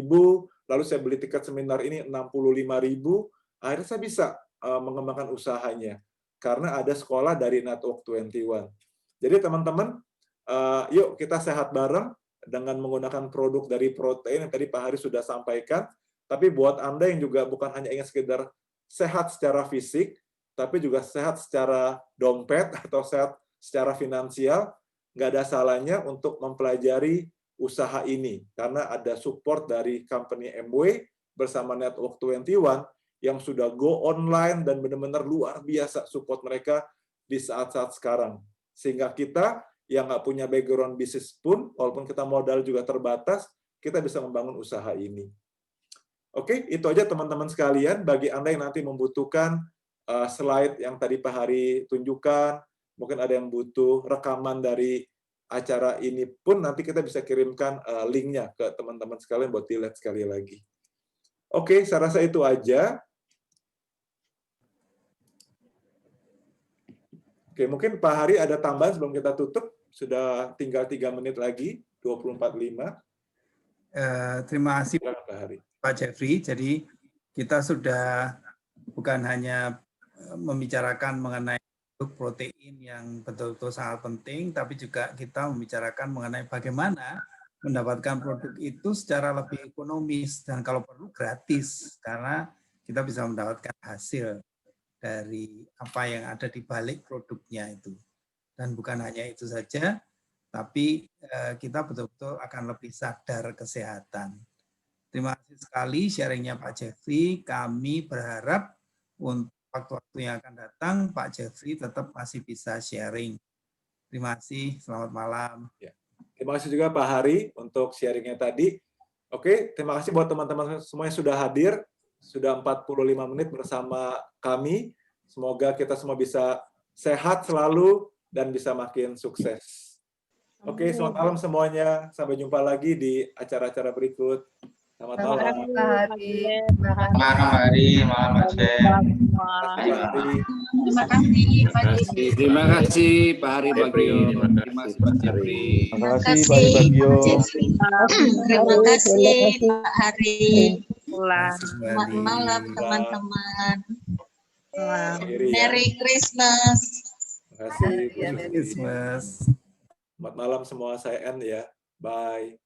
lalu saya beli tiket seminar ini 65.000, akhirnya saya bisa mengembangkan usahanya. Karena ada sekolah dari Network 21. Jadi teman-teman, yuk kita sehat bareng dengan menggunakan produk dari protein yang tadi Pak Hari sudah sampaikan. Tapi buat Anda yang juga bukan hanya ingin sekedar sehat secara fisik, tapi juga sehat secara dompet atau sehat secara finansial, nggak ada salahnya untuk mempelajari usaha ini. Karena ada support dari company MW bersama Network 21 yang sudah go online dan benar-benar luar biasa support mereka di saat-saat sekarang. Sehingga kita yang nggak punya background bisnis pun, walaupun kita modal juga terbatas, kita bisa membangun usaha ini. Oke, itu aja teman-teman sekalian. Bagi Anda yang nanti membutuhkan slide yang tadi Pak Hari tunjukkan, mungkin ada yang butuh rekaman dari acara ini pun, nanti kita bisa kirimkan linknya ke teman-teman sekalian buat dilihat sekali lagi. Oke, saya rasa itu aja. Oke, mungkin Pak Hari ada tambahan sebelum kita tutup. Sudah tinggal 3 menit lagi, 20.45. Terima kasih Silakan Pak Hari. Pak Jeffrey. Jadi kita sudah bukan hanya membicarakan mengenai protein yang betul-betul sangat penting, tapi juga kita membicarakan mengenai bagaimana mendapatkan produk itu secara lebih ekonomis dan kalau perlu gratis, karena kita bisa mendapatkan hasil dari apa yang ada di balik produknya itu. Dan bukan hanya itu saja, tapi kita betul-betul akan lebih sadar kesehatan. Terima kasih sekali sharingnya Pak Jeffrey. Kami berharap untuk waktu-waktu yang akan datang, Pak Jeffrey tetap masih bisa sharing. Terima kasih, selamat malam. Ya. Terima kasih juga Pak Hari untuk sharingnya tadi. Oke, terima kasih buat teman-teman semua yang sudah hadir. Sudah 45 menit bersama kami. Semoga kita semua bisa sehat selalu dan bisa makin sukses. Oke, selamat malam semuanya. Sampai jumpa lagi di acara-acara berikut. Selamat malam. Malam Hari, malam Mas Terima kasih Pak Jeffrey. Terima kasih Pak Hari Bagio. Terima kasih Pak Jeffrey. Terima kasih Pak Bagio. Terima kasih Pak Hari. Selamat malam teman-teman. Merry Merry Christmas. Terima kasih. Merry Christmas. Selamat malam semua, saya N ya. Bye.